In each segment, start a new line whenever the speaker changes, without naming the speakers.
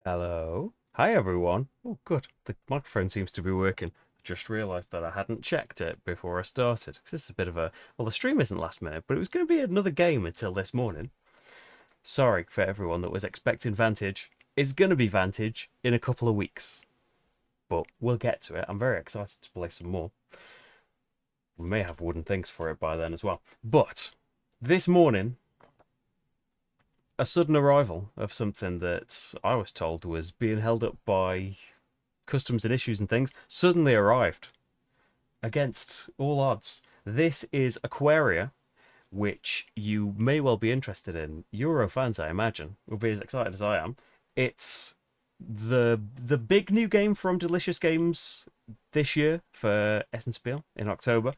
Hello. Hi, everyone. Oh, good. The microphone seems to be working. Just realised that I hadn't checked it before I started. 'Cause this is a bit of a... Well, the stream isn't last minute, but it was going to be another game until this morning. Sorry for everyone that was expecting Vantage. It's going to be Vantage in a couple of weeks. But we'll get to it. I'm very excited to play some more. We may have wooden things for it by then as well. But this morning, a sudden arrival of something that I was told was being held up by customs and issues and things suddenly arrived against all odds. This is Aquaria, which you may well be interested in. Euro fans, I imagine, will be as excited as I am. It's the big new game from Delicious Games this year for Essenspiel in October.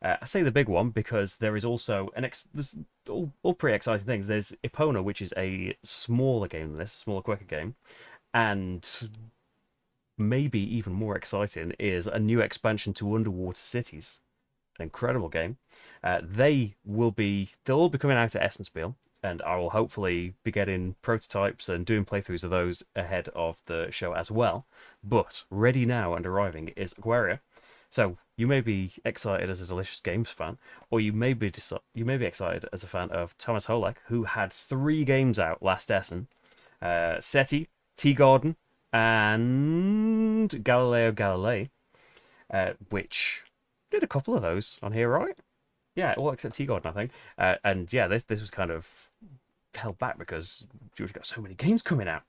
I say the big one because there is also there's all pretty exciting things. There's Epona, which is a smaller game than this, a smaller, quicker game, and maybe even more exciting is a new expansion to Underwater Cities. An incredible game. They'll all be coming out at Essenspiel, and I will hopefully be getting prototypes and doing playthroughs of those ahead of the show as well. But ready now and arriving is Aquaria. So you may be excited as a Delicious Games fan, or you may be excited as a fan of Thomas Holek, who had 3 games out last Essen: SETI, Tea Garden, and Galileo Galilei, which did a couple of those on here, right? Yeah, all except Tea Garden, I think. And yeah, this was kind of held back because you've got so many games coming out.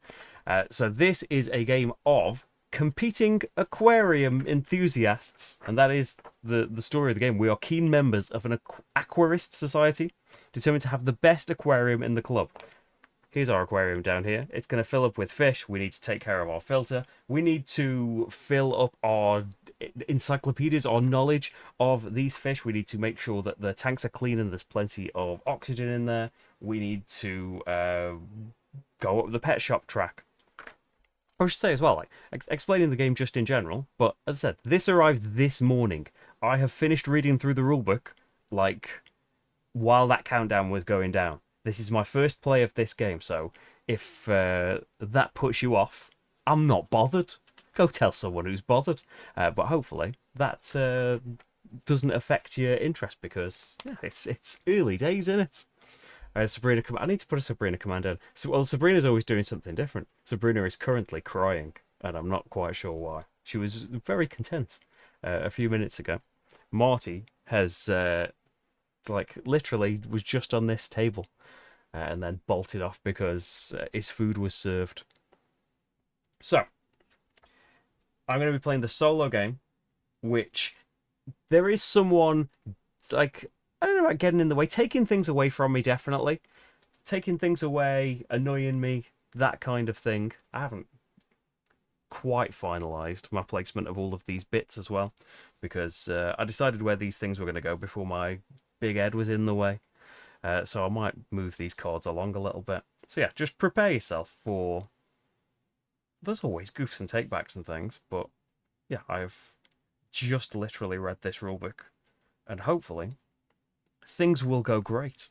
So this is a game of competing aquarium enthusiasts, and that is the story of the game. We are keen members of an aquarist society determined to have the best aquarium in the club. Here's our aquarium down here. It's going to fill up with fish. We need to take care of our filter. We need to fill up our encyclopedias, our knowledge of these fish. We need to make sure that the tanks are clean and there's plenty of oxygen in there. We need to go up the pet shop track. I should say as well, like explaining the game just in general. But as I said, this arrived this morning. I have finished reading through the rulebook, like, while that countdown was going down. This is my first play of this game, so if that puts you off, I'm not bothered. Go tell someone who's bothered. But hopefully that doesn't affect your interest, because yeah, it's early days, isn't it? Sabrina, I need to put a Sabrina command in. So, well, Sabrina's always doing something different. Sabrina is currently crying, and I'm not quite sure why. She was very content a few minutes ago. Marty has like literally was just on this table and then bolted off because his food was served. So I'm going to be playing the solo game, which there is someone, like, I don't know about getting in the way, taking things away from me, definitely. Taking things away, annoying me, that kind of thing. I haven't quite finalised my placement of all of these bits as well, because I decided where these things were going to go before my big head was in the way. So I might move these cards along a little bit. So yeah, just prepare yourself for... There's always goofs and takebacks and things, but yeah, I've just literally read this rulebook, and hopefully things will go great.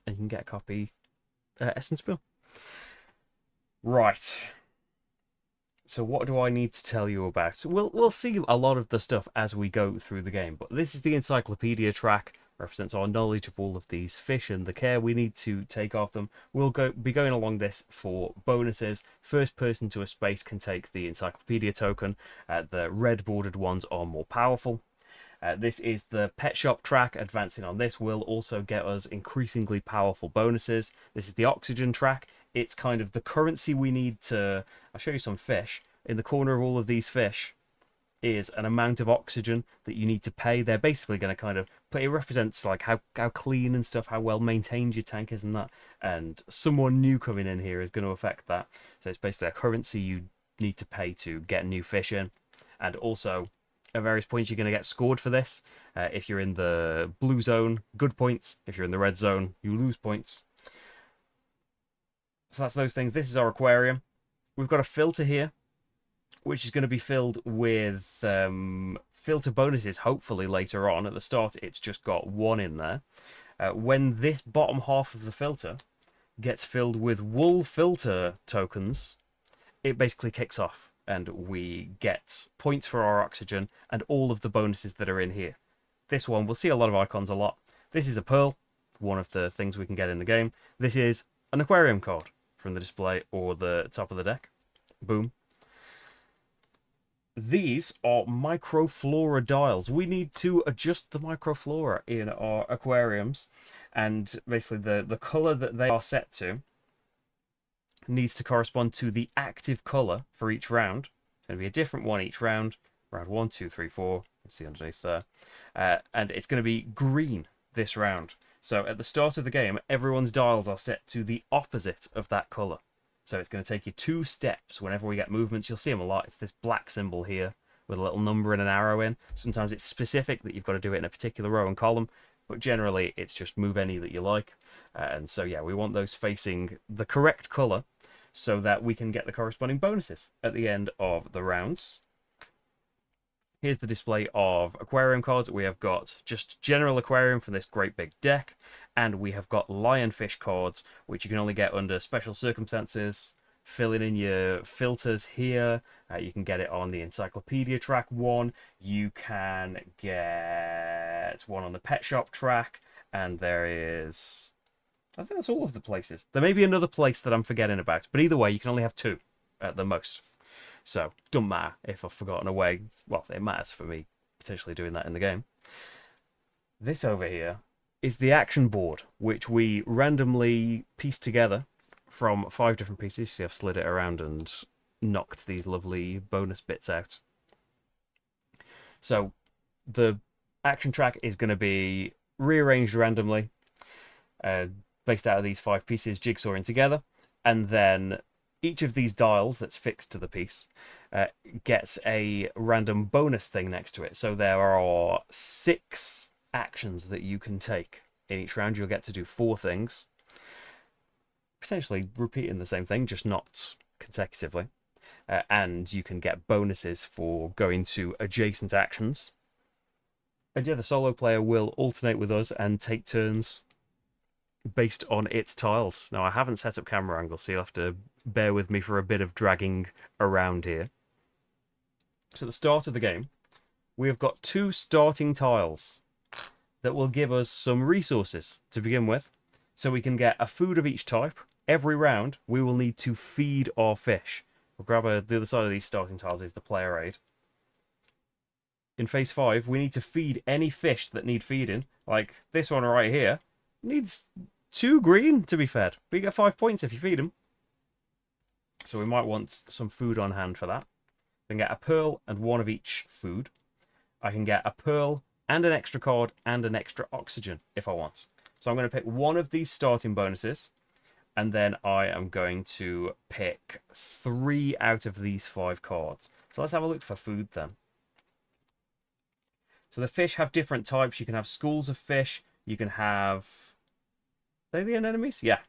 And you can get a copy Essenspiel. Right. So what do I need to tell you about? We'll see a lot of the stuff as we go through the game, but this is the encyclopedia track. Represents our knowledge of all of these fish and the care we need to take of them. We'll be going along this for bonuses. First person to a space can take the encyclopedia token. The red bordered ones are more powerful. This is the pet shop track. Advancing on this will also get us increasingly powerful bonuses. This is the oxygen track. It's kind of the currency we need to... I'll show you some fish. In the corner of all of these fish is an amount of oxygen that you need to pay. They're basically going to kind of... It represents like how clean and stuff, how well maintained your tank is and that. And someone new coming in here is going to affect that. So it's basically a currency you need to pay to get new fish in. And also, at various points, you're going to get scored for this. If you're in the blue zone, good points. If you're in the red zone, you lose points. So that's those things. This is our aquarium. We've got a filter here, which is going to be filled with filter bonuses, hopefully later on. At the start, it's just got 1 in there. When this bottom half of the filter gets filled with wool filter tokens, it basically kicks off and we get points for our oxygen and all of the bonuses that are in here. This one, we'll see a lot of icons a lot. This is a pearl, one of the things we can get in the game. This is an aquarium card from the display or the top of the deck. Boom. These are microflora dials. We need to adjust the microflora in our aquariums, and basically the color that they are set to needs to correspond to the active color for each round. It's going to be a different one each round. Round 1, 2, 3, 4. Let's see underneath there. And it's going to be green this round. So at the start of the game, everyone's dials are set to the opposite of that color. So it's going to take you 2 steps whenever we get movements. You'll see them a lot. It's this black symbol here with a little number and an arrow in. Sometimes it's specific that you've got to do it in a particular row and column, but generally it's just move any that you like. And so, yeah, we want those facing the correct color so that we can get the corresponding bonuses at the end of the rounds. Here's the display of aquarium cards. We have got just general aquarium for this great big deck, and we have got lionfish cards, which you can only get under special circumstances. Filling in your filters here. You can get it on the encyclopedia track one. You can get one on the pet shop track, and there is, I think that's all of the places. There may be another place that I'm forgetting about, but either way, you can only have 2 at the most. So, don't matter if I've forgotten a way. Well, it matters for me potentially doing that in the game. This over here is the action board, which we randomly pieced together from 5 different pieces. See, I've slid it around and knocked these lovely bonus bits out. So, the action track is going to be rearranged randomly, based out of these 5 pieces, jigsawing together, and then each of these dials that's fixed to the piece gets a random bonus thing next to it. So there are 6 actions that you can take in each round. You'll get to do 4 things, potentially repeating the same thing, just not consecutively. And you can get bonuses for going to adjacent actions. And yeah, the solo player will alternate with us and take turns based on its tiles. Now, I haven't set up camera angles, so you'll have to bear with me for a bit of dragging around here. So at the start of the game, we have got 2 starting tiles that will give us some resources to begin with. So we can get a food of each type. Every round, we will need to feed our fish. We'll grab the other side of these starting tiles is the player aid. In phase 5, we need to feed any fish that need feeding. Like this one right here needs 2 green to be fed. But you get 5 points if you feed them. So we might want some food on hand for that. I can get a pearl and 1 of each food. I can get a pearl and an extra card and an extra oxygen if I want. So I'm going to pick 1 of these starting bonuses, and then I am going to pick 3 out of these 5 cards. So let's have a look for food then. So the fish have different types. You can have schools of fish. You can have... Are they the anemones? Yeah.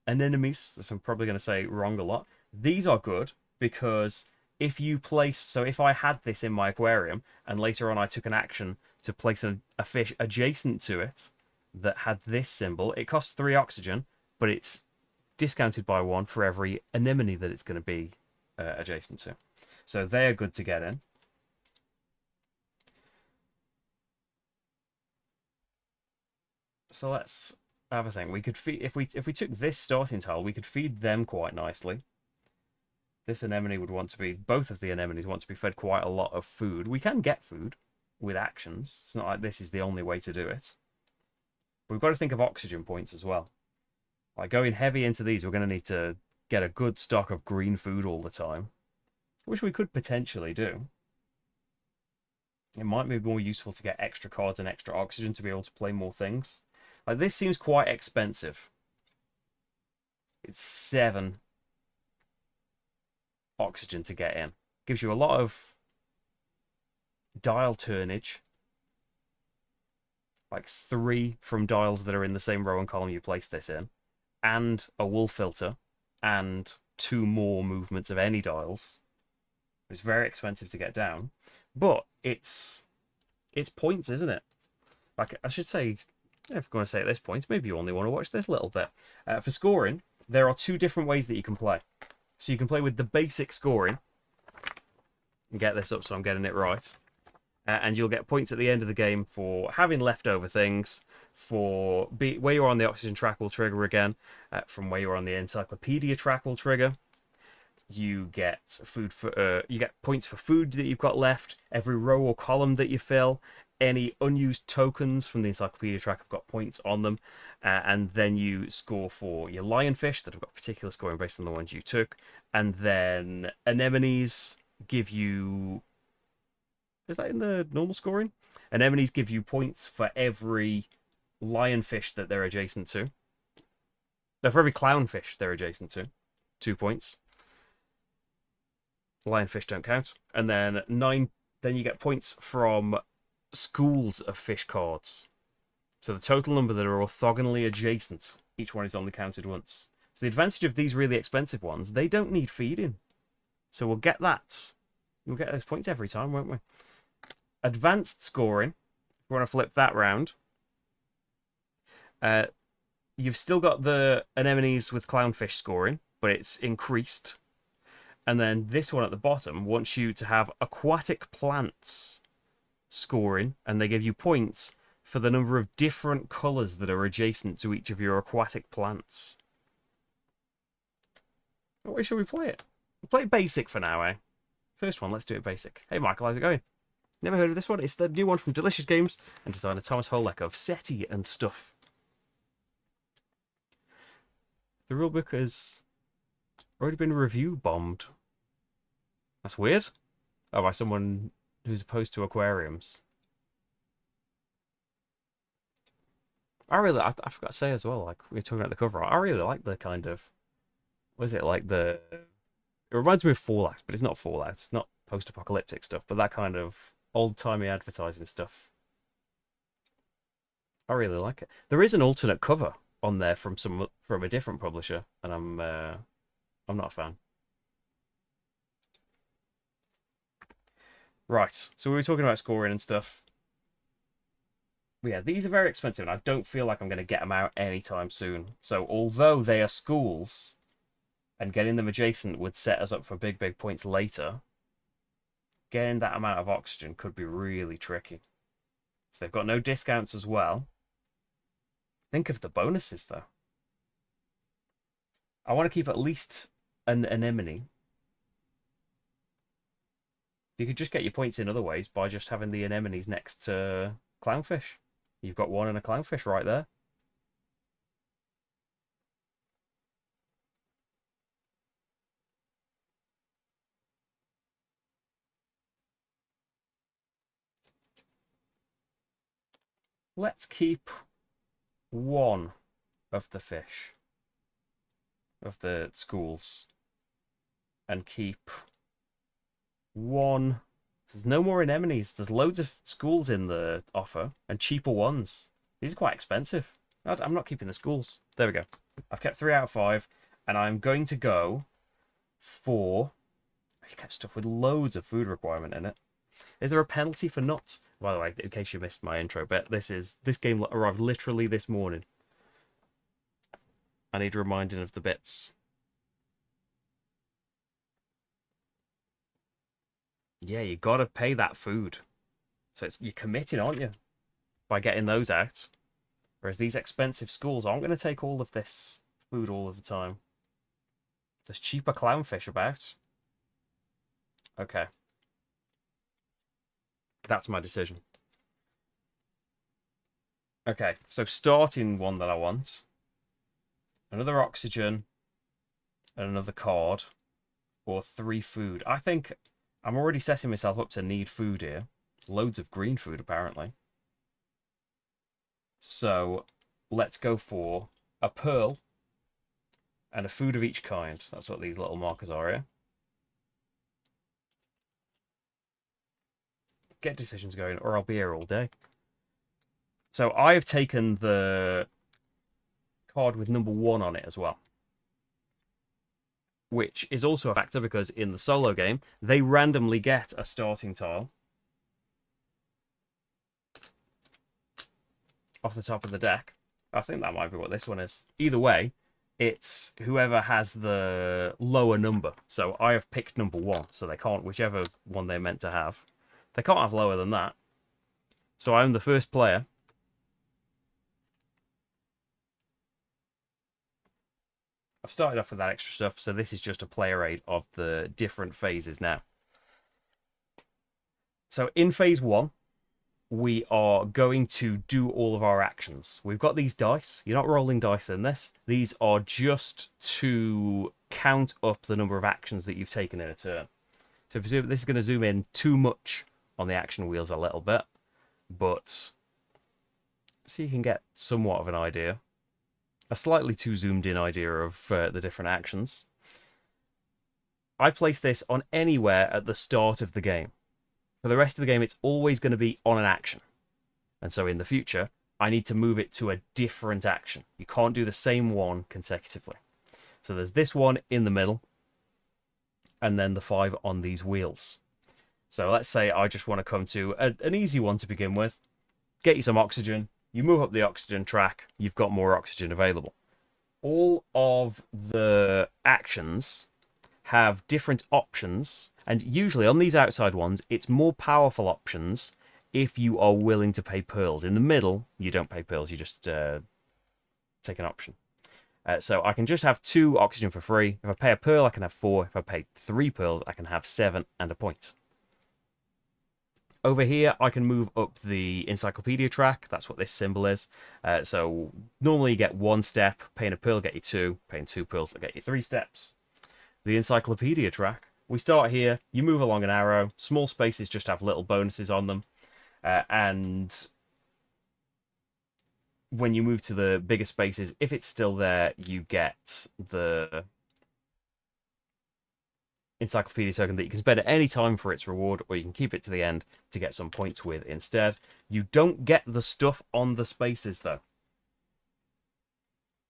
Anemones. I'm probably going to say wrong a lot. These are good because if you place... So if I had this in my aquarium and later on I took an action to place a fish adjacent to it that had this symbol, it costs 3 oxygen, but it's discounted by 1 for every anemone that it's going to be adjacent to. So they're good to get in. So let's have a thing. We could feed if we took this starting tile, we could feed them quite nicely. This anemone would want to be, both of the anemones want to be fed quite a lot of food. We can get food with actions. It's not like this is the only way to do it. But we've got to think of oxygen points as well. Like going heavy into these, we're going to need to get a good stock of green food all the time, which we could potentially do. It might be more useful to get extra cards and extra oxygen to be able to play more things. Like this seems quite expensive. It's 7 oxygen to get in. Gives you a lot of dial turnage. Like 3 from dials that are in the same row and column you place this in. And a wool filter. And 2 more movements of any dials. It's very expensive to get down. But it's points, isn't it? Like I should say, if I'm going to say at this point, maybe you only want to watch this little bit. For scoring, there are two different ways that you can play. So you can play with the basic scoring. And get this up so I'm getting it right. And you'll get points at the end of the game for having leftover things, for where you're on the oxygen track will trigger again, from where you're on the encyclopedia track will trigger. You get you get points for food that you've got left. Every row or column that you fill, any unused tokens from the encyclopedia track have got points on them, and then you score for your lionfish that have got particular scoring based on the ones you took, and then anemones give you. Is that in the normal scoring? Anemones give you points for every lionfish that they're adjacent to. No, for every clownfish they're adjacent to, 2 points. Lionfish don't count. And then then you get points from schools of fish cards. So the total number that are orthogonally adjacent, each one is only counted once. So the advantage of these really expensive ones, they don't need feeding. So we'll get that. We'll get those points every time, won't we? Advanced scoring, if you want to flip that round, you've still got the anemones with clownfish scoring, but it's increased. And then this one at the bottom wants you to have aquatic plants scoring, and they give you points for the number of different colours that are adjacent to each of your aquatic plants. What way should we play it? We'll play it basic for now, eh? First one, let's do it basic. Hey Michael, how's it going? Never heard of this one. It's the new one from Delicious Games and designer Thomas Holek of SETI and stuff. The rulebook has already been review bombed. That's weird. Oh, by someone who's opposed to aquariums. I forgot to say as well, like we were talking about the cover art, I really like the kind of, what is it, like it reminds me of Fallout, but it's not Fallout. It's not post-apocalyptic stuff, but that kind of old-timey advertising stuff. I really like it. There is an alternate cover on there from a different publisher, and I'm not a fan. Right, so we were talking about scoring and stuff. But yeah, these are very expensive, and I don't feel like I'm going to get them out anytime soon. So although they are schools, and getting them adjacent would set us up for big, big points later, getting that amount of oxygen could be really tricky. So they've got no discounts as well. Think of the bonuses, though. I want to keep at least an anemone. You could just get your points in other ways by just having the anemones next to clownfish. You've got one and a clownfish right there. Let's keep one of the fish, of the schools, and keep one. There's no more anemones. There's loads of schools in the offer, and cheaper ones. These are quite expensive. I'm not keeping the schools. There we go. I've kept 3 out of 5, and I'm going to go for... I kept stuff with loads of food requirement in it. Is there a penalty for not... By the way, in case you missed my intro bit, this game arrived literally this morning. I need reminding of the bits. Yeah, you gotta pay that food. So you're committing, aren't you? By getting those out. Whereas these expensive schools aren't going to take all of this food all of the time. There's cheaper clownfish about. Okay. That's my decision. Okay, so starting one that I want. Another oxygen. And another card. Or 3 food. I think I'm already setting myself up to need food here. Loads of green food, apparently. So, let's go for a pearl and a food of each kind. That's what these little markers are here. Get decisions going, or I'll be here all day. So I've taken the card with number 1 on it as well. Which is also a factor because in the solo game, they randomly get a starting tile off the top of the deck. I think that might be what this one is. Either way, it's whoever has the lower number. So I have picked number 1, so they can't, whichever one they're meant to have, they can't have lower than that. So I'm the first player. I've started off with that extra stuff, so this is just a player aid of the different phases now. So in phase 1, we are going to do all of our actions. We've got these dice. You're not rolling dice in this. These are just to count up the number of actions that you've taken in a turn. So if you zoom, this is going to zoom in too much on the action wheels a little bit, but so you can get somewhat of an idea. A slightly too zoomed in idea of the different actions. I place this on anywhere at the start of the game. For the rest of the game, it's always going to be on an action. And so in the future, I need to move it to a different action. You can't do the same one consecutively. So there's this one in the middle, and then the 5 on these wheels. So let's say I just want to come to an easy one to begin with. Get you some oxygen. You move up the oxygen track, you've got more oxygen available. All of the actions have different options, and usually on these outside ones, it's more powerful options if you are willing to pay pearls. In the middle, you don't pay pearls, you just take an option. So I can just have 2 oxygen for free. If I pay a pearl, I can have 4. If I pay 3 pearls, I can have 7 and a point. Over here, I can move up the encyclopedia track. That's what this symbol is. So normally you get 1 step. Paying a pearl get you 2. Paying 2 pearls will get you 3 steps. The encyclopedia track. We start here. You move along an arrow. Small spaces just have little bonuses on them. And when you move to the bigger spaces, if it's still there, you get the encyclopedia token that you can spend at any time for its reward, or you can keep it to the end to get some points with instead. You don't get the stuff on the spaces, though.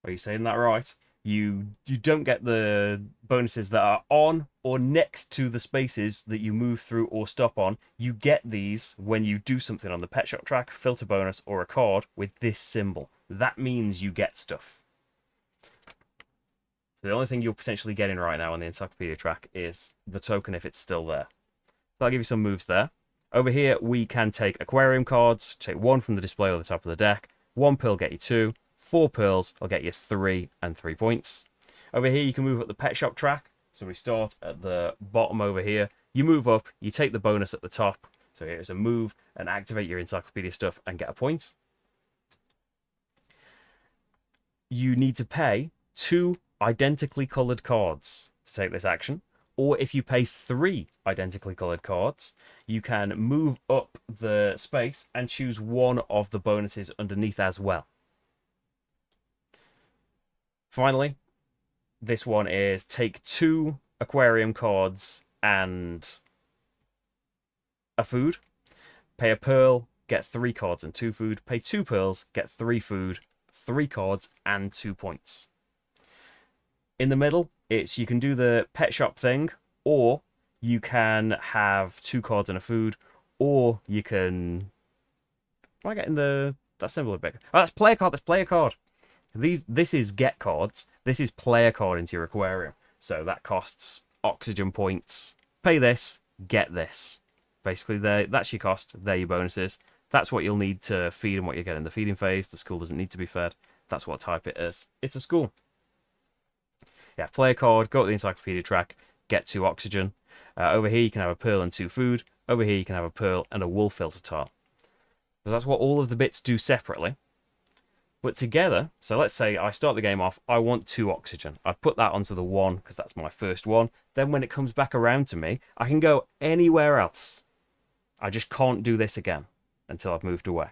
Are you saying that right? You don't get the bonuses that are on or next to the spaces that you move through or stop on. You get these when you do something on the pet shop track, filter bonus, or a card with this symbol. That means you get stuff. So the only thing you're potentially getting right now on the encyclopedia track is the token if it's still there. So I'll give you some moves there. Over here, we can take aquarium cards, take 1 from the display or the top of the deck. 1 pearl get you 2. 4 pearls will get you 3 and 3 points. Over here, you can move up the pet shop track. So we start at the bottom over here. You move up, you take the bonus at the top. So here's a move and activate your encyclopedia stuff and get a point. You need to pay 2 identically coloured cards to take this action, or if you pay 3 identically coloured cards, you can move up the space and choose one of the bonuses underneath as well. Finally, this one is take 2 aquarium cards and a food. Pay a pearl, get 3 cards and 2 food. Pay 2 pearls, get 3 food, 3 cards and 2 points. In the middle, it's you can do the pet shop thing, or you can have 2 cards and a food, or you can... Am I getting that symbol a bit? Oh, that's play a card, that's play a card. This is get cards. This is play a card into your aquarium. So that costs oxygen points. Pay this, get this. Basically, that's your cost. They're your bonuses. That's what you'll need to feed and what you get in the feeding phase. The school doesn't need to be fed. That's what type it is. It's a school. Yeah, play a card, go to the encyclopedia track, get 2 oxygen. Over here, you can have a pearl and 2 food. Over here, you can have a pearl and a wool filter tile. So that's what all of the bits do separately. But together, so let's say I start the game off, I want 2 oxygen. I've put that onto the 1 because that's my first one. Then when it comes back around to me, I can go anywhere else. I just can't do this again until I've moved away.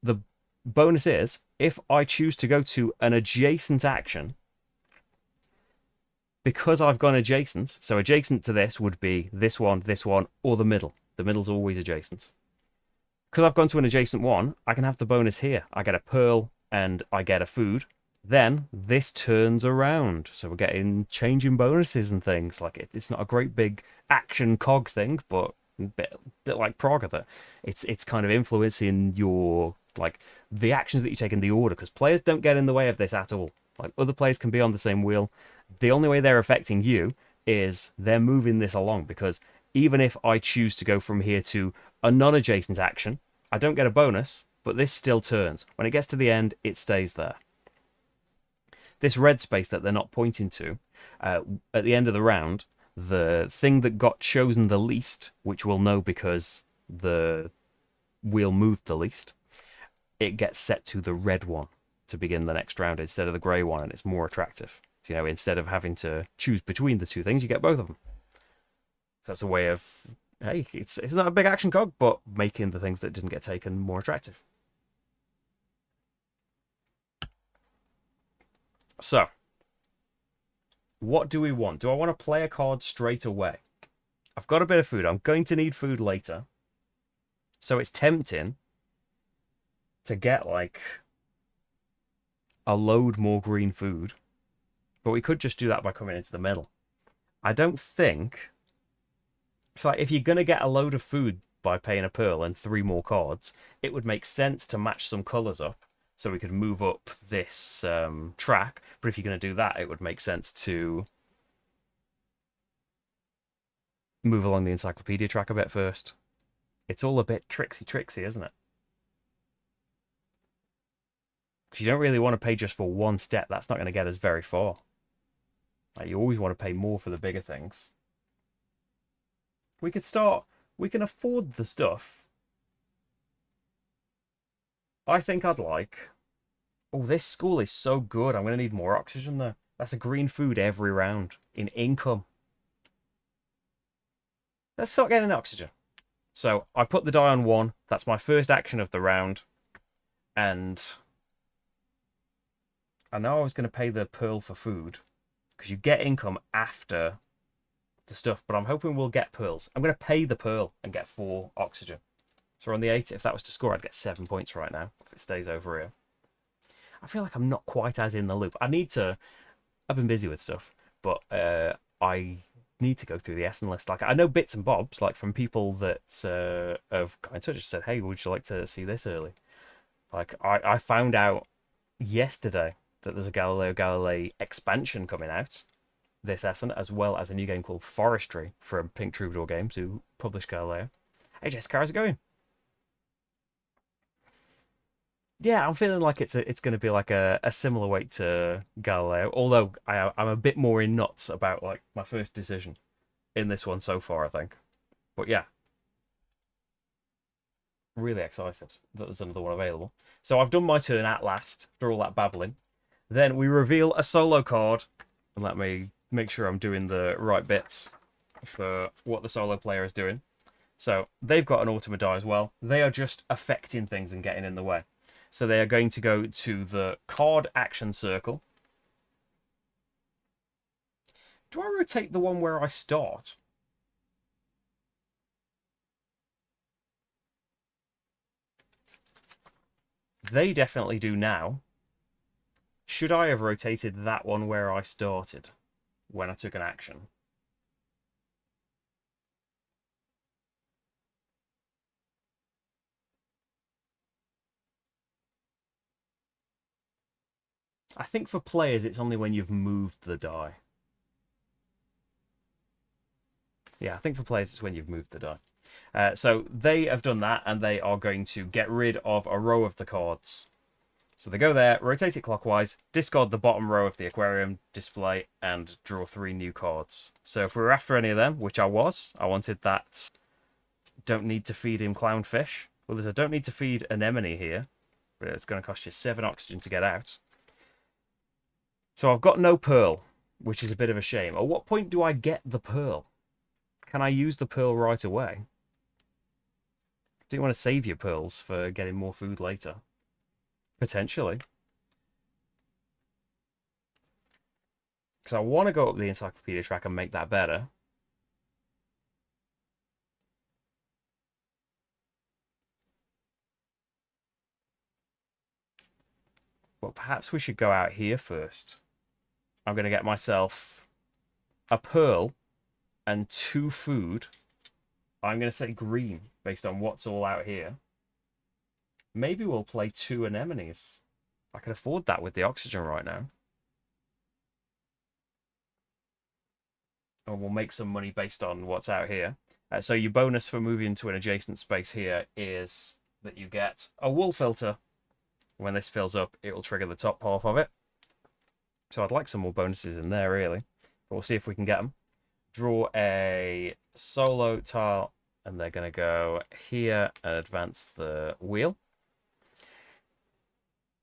The bonus is, if I choose to go to an adjacent action, because I've gone adjacent, so adjacent to this would be this one, or the middle. The middle's always adjacent. Because I've gone to an adjacent one, I can have the bonus here. I get a pearl and I get a food. Then this turns around. So we're getting changing bonuses and things. Like it's not a great big action cog thing, but a bit like Praga, that it's kind of influencing your, like, the actions that you take in the order, because players don't get in the way of this at all. Like, other players can be on the same wheel. The only way they're affecting you is they're moving this along, because even if I choose to go from here to a non-adjacent action, I don't get a bonus, but this still turns. When it gets to the end, it stays there. This red space that they're not pointing to, at the end of the round, the thing that got chosen the least, which we'll know because the wheel moved the least, it gets set to the red one to begin the next round instead of the grey one, and it's more attractive. You know, instead of having to choose between the two things, you get both of them. So that's a way of, hey, it's not a big action cog, but making the things that didn't get taken more attractive. So, what do we want? Do I want to play a card straight away? I've got a bit of food. I'm going to need food later. So it's tempting to get, like, a load more green food. But we could just do that by coming into the middle. I don't think... It's like, if you're going to get a load of food by paying a pearl and 3 more cards, it would make sense to match some colours up so we could move up this track. But if you're going to do that, it would make sense to move along the encyclopedia track a bit first. It's all a bit tricksy, isn't it? Because you don't really want to pay just for one step. That's not going to get us very far. Like, you always want to pay more for the bigger things. We can afford the stuff. I think I'd like... Oh, this school is so good. I'm going to need more oxygen there. That's a green food every round in income. Let's start getting oxygen. So I put the die on 1. That's my first action of the round. And I know I was going to pay the pearl for food, because you get income after the stuff, but I'm hoping we'll get pearls. I'm going to pay the pearl and get 4 oxygen. So we're on the 8. If that was to score, I'd get 7 points right now if it stays over here. I feel like I'm not quite as in the loop. I've been busy with stuff, but I need to go through the Essen list. Like, I know bits and bobs, like from people that have got in touch and said, hey, would you like to see this early? Like, I found out yesterday that there's a Galileo Galilei expansion coming out this Essen, as well as a new game called Forestry from Pink Troubadour Games, who published Galileo. Hey, Jessica, how's it going? Yeah, I'm feeling like it's going to be like a similar weight to Galileo, although I'm a bit more in knots about, like, my first decision in this one so far, I think. But yeah, really excited that there's another one available. So I've done my turn at last, after all that babbling. Then we reveal a solo card, and let me make sure I'm doing the right bits for what the solo player is doing. So they've got an Ultima die as well. They are just affecting things and getting in the way. So they are going to go to the card action circle. Do I rotate the one where I start? They definitely do now. Should I have rotated that one where I started when I took an action? I think for players, it's only when you've moved the die. Yeah, I think for players, it's when you've moved the die. So they have done that, and they are going to get rid of a row of the cards. So they go there, rotate it clockwise, discard the bottom row of the aquarium display, and draw 3 new cards. So if we were after any of them, which I wanted that don't need to feed him clownfish. Well, there's a don't need to feed anemone here, but it's going to cost you 7 oxygen to get out. So I've got no pearl, which is a bit of a shame. At what point do I get the pearl? Can I use the pearl right away? Do you want to save your pearls for getting more food later? Potentially. Because I want to go up the encyclopedia track and make that better. But perhaps we should go out here first. I'm going to get myself a pearl and 2 food. I'm going to say green based on what's all out here. Maybe we'll play 2 anemones. I can afford that with the oxygen right now. and we'll make some money based on what's out here. So your bonus for moving to an adjacent space here is that you get a wool filter. When this fills up, it will trigger the top half of it. So I'd like some more bonuses in there, really. But we'll see if we can get them. Draw a solo tile, and they're going to go here and advance the wheel.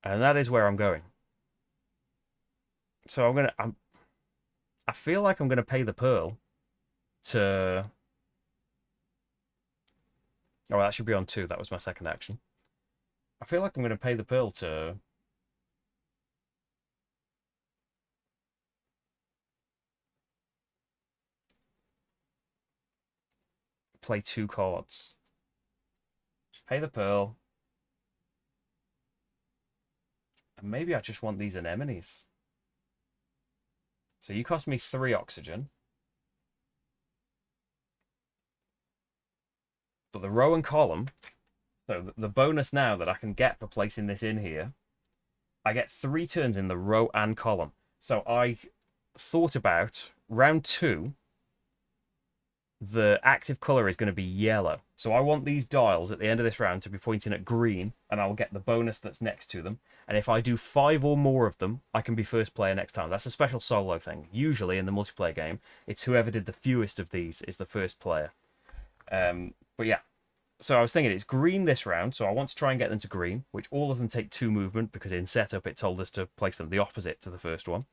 And that is where I'm going. So I feel like I'm going to pay the pearl to... Oh, that should be on 2. That was my second action. I feel like I'm going to pay the pearl to... play 2 cards. Just pay the pearl. And maybe I just want these anemones. So you cost me 3 oxygen. But the row and column, so the bonus now that I can get for placing this in here, I get 3 turns in the row and column. So I thought about round 2, the active color is going to be yellow. So I want these dials at the end of this round to be pointing at green, and I'll get the bonus that's next to them. And if I do 5 or more of them, I can be first player next time. That's a special solo thing. Usually in the multiplayer game, it's whoever did the fewest of these is the first player. But yeah, so I was thinking it's green this round, so I want to try and get them to green, which all of them take 2 movement, because in setup it told us to place them the opposite to the first one.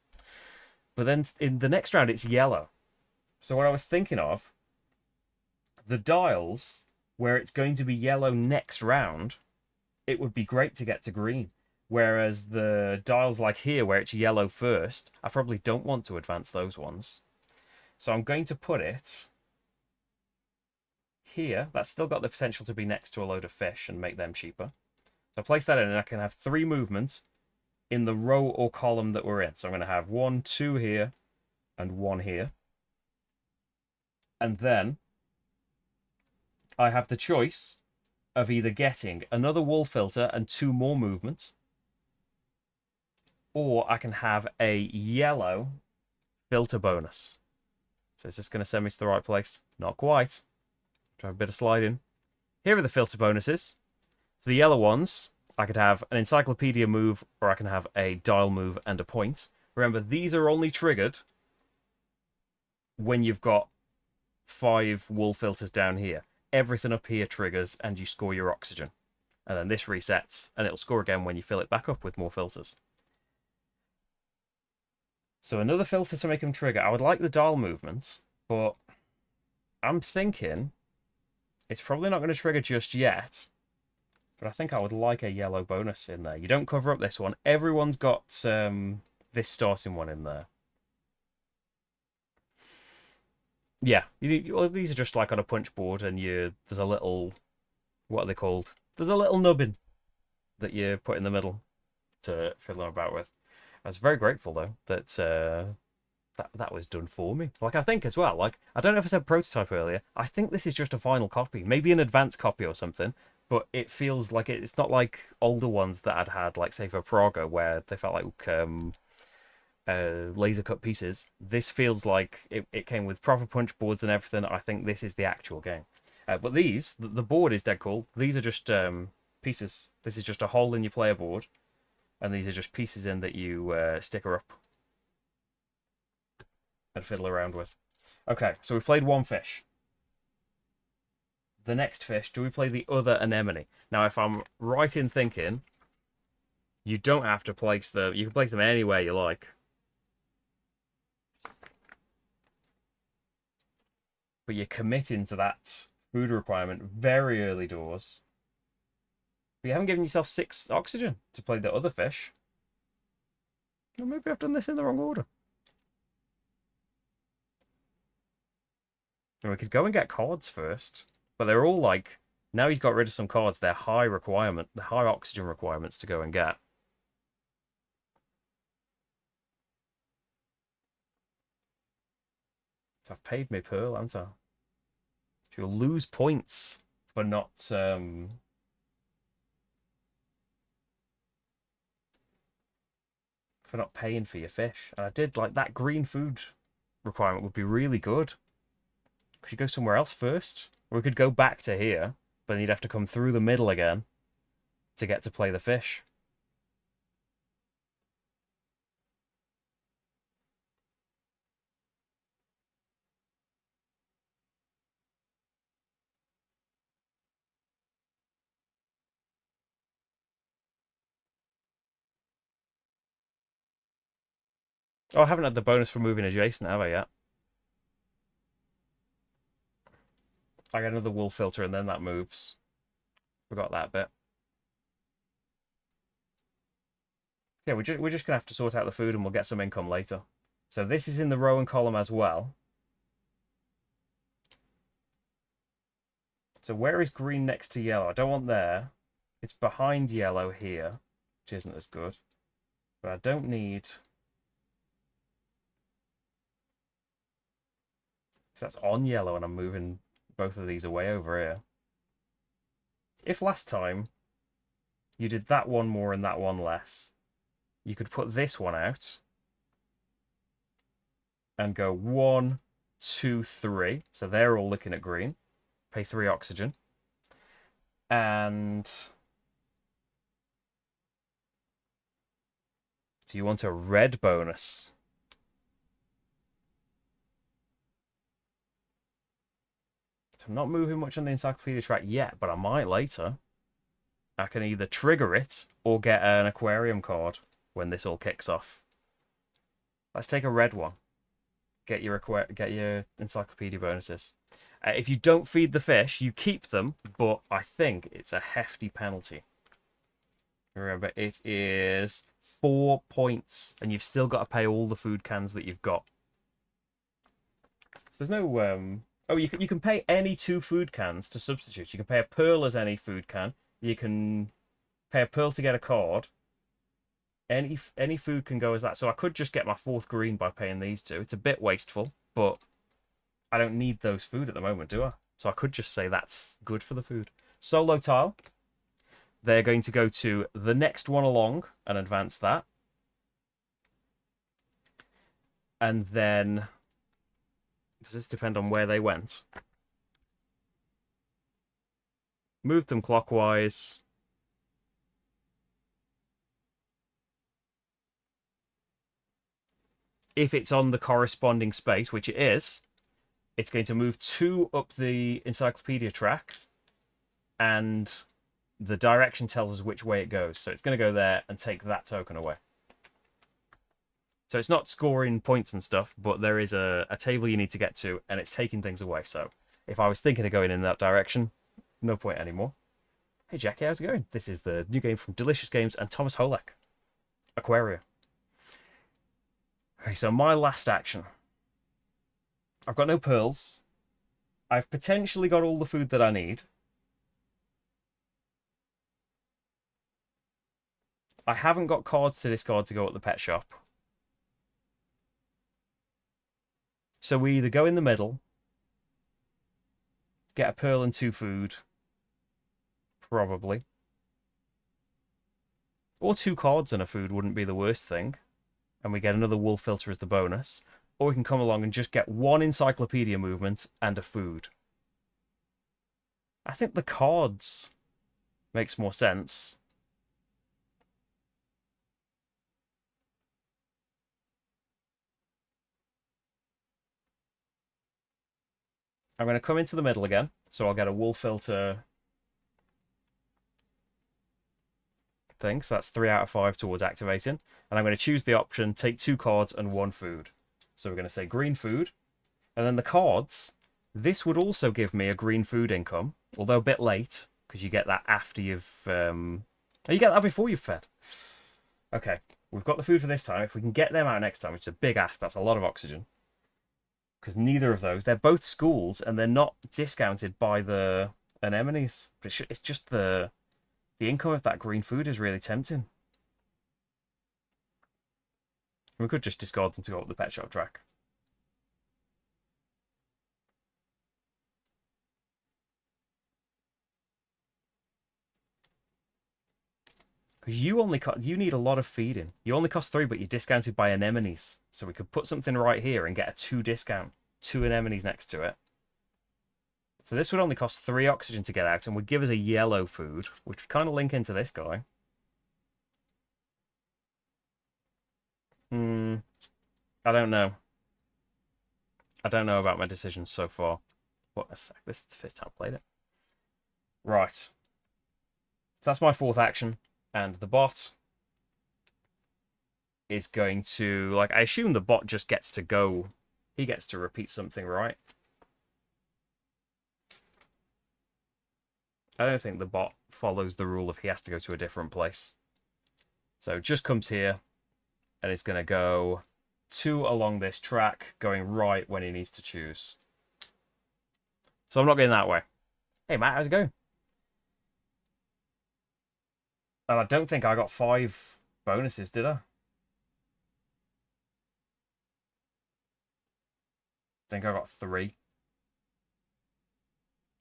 But then in the next round it's yellow. So what I was thinking of, the dials where it's going to be yellow next round, it would be great to get to green. Whereas the dials like here where it's yellow first, I probably don't want to advance those ones. So I'm going to put it here. That's still got the potential to be next to a load of fish and make them cheaper. So I place that in, and I can have 3 movement in the row or column that we're in. So I'm going to have 1, 2 here, and 1 here. And then I have the choice of either getting another wool filter and 2 more movement, or I can have a yellow filter bonus. So is this going to send me to the right place? Not quite. Try a bit of sliding. Here are the filter bonuses. So the yellow ones, I could have an encyclopedia move, or I can have a dial move and a point. Remember, these are only triggered when you've got 5 wool filters down here. Everything up here triggers, and you score your oxygen. And then this resets, and it'll score again when you fill it back up with more filters. So another filter to make them trigger. I would like the dial movements, but I'm thinking it's probably not going to trigger just yet. But I think I would like a yellow bonus in there. You don't cover up this one. Everyone's got this starting one in there. Yeah, well, these are just like on a punch board, and there's a little, what are they called? There's a little nubbin that you put in the middle to fiddle about with. I was very grateful though that that was done for me. Like, I think as well, like, I don't know if I said prototype earlier. I think this is just a final copy, maybe an advanced copy or something. But it feels like it's not like older ones that I'd had, like say for Praga, where they felt like laser cut pieces. This feels like it came with proper punch boards and everything. I think this is the actual game. But these, the board is dead cool. These are just pieces. This is just a hole in your player board, and these are just pieces in that you sticker up and fiddle around with. Okay, so we've played 1 fish. The next fish, do we play the other anemone? Now, if I'm right in thinking, you don't have to place them. You can place them anywhere you like. But you're committing to that food requirement very early doors. But you haven't given yourself 6 oxygen to play the other fish. Well, maybe I've done this in the wrong order. And we could go and get cards first. But they're all like, now he's got rid of some cards, they're high oxygen requirements to go and get. So I've paid my pearl, haven't I? So you'll lose points for not paying for your fish. And I did like that green food requirement would be really good. Could you go somewhere else first? Or we could go back to here, but then you'd have to come through the middle again to get to play the fish. Oh, I haven't had the bonus for moving adjacent, have I yet? I get another wool filter and then that moves. Forgot that bit. Yeah, we're just gonna have to sort out the food and we'll get some income later. So this is in the row and column as well. So where is green next to yellow? I don't want there. It's behind yellow here, which isn't as good. But I don't need... That's on yellow and I'm moving both of these away over here. If last time you did that one more and that one less, you could put this one out and go 1, 2, 3. So they're all looking at green. Pay 3 oxygen. And do you want a red bonus? So I'm not moving much on the encyclopedia track yet, but I might later. I can either trigger it or get an aquarium card when this all kicks off. Let's take a red one. Get your encyclopedia bonuses. If you don't feed the fish, you keep them, but I think it's a hefty penalty. Remember, it is 4 points, and you've still got to pay all the food cans that you've got. There's no... Oh, you can pay any 2 food cans to substitute. You can pay a pearl as any food can. You can pay a pearl to get a card. Any food can go as that. So I could just get my 4th green by paying these 2. It's a bit wasteful, but I don't need those food at the moment, do I? So I could just say that's good for the food. Solo tile. They're going to go to the next one along and advance that. And then... Does this depend on where they went? Move them clockwise. If it's on the corresponding space, which it is, it's going to move 2 up the encyclopedia track, and the direction tells us which way it goes. So it's going to go there and take that token away. So it's not scoring points and stuff, but there is a table you need to get to, and it's taking things away. So if I was thinking of going in that direction, no point anymore. Hey Jackie, how's it going? This is the new game from Delicious Games and Thomas Holek, Aquaria. Okay, so my last action. I've got no pearls. I've potentially got all the food that I need. I haven't got cards to discard to go at the pet shop. So we either go in the middle, get a pearl and 2 food, probably. Or 2 cards and a food wouldn't be the worst thing. And we get another wool filter as the bonus. Or we can come along and just get 1 encyclopedia movement and a food. I think the cards makes more sense. I'm going to come into the middle again. So I'll get a wool filter thing. So that's 3 out of 5 towards activating. And I'm going to choose the option, take 2 cards and 1 food. So we're going to say green food. And then the cards, this would also give me a green food income. Although a bit late, because you get that after you've... you get that before you've fed. Okay, we've got the food for this time. If we can get them out next time, which is a big ask, that's a lot of oxygen. Because neither of those, they're both schools, and they're not discounted by the anemones. But it's just the income of that green food is really tempting. We could just discard them to go up the pet shop track. Because you need a lot of feeding. You only cost 3, but you're discounted by anemones. So we could put something right here and get a 2 discount. 2 anemones next to it. So this would only cost 3 oxygen to get out and would give us a yellow food, which would kind of link into this guy. I don't know. I don't know about my decisions so far. What a sec. This is the first time I played it. Right. So that's my 4th action. And the bot is going to... Like, I assume the bot just gets to go. He gets to repeat something, right? I don't think the bot follows the rule of he has to go to a different place. So just comes here. And it's going to go 2 along this track, going right when he needs to choose. So I'm not going that way. Hey, Matt, how's it going? And I don't think I got 5 bonuses, did I? I think I got 3.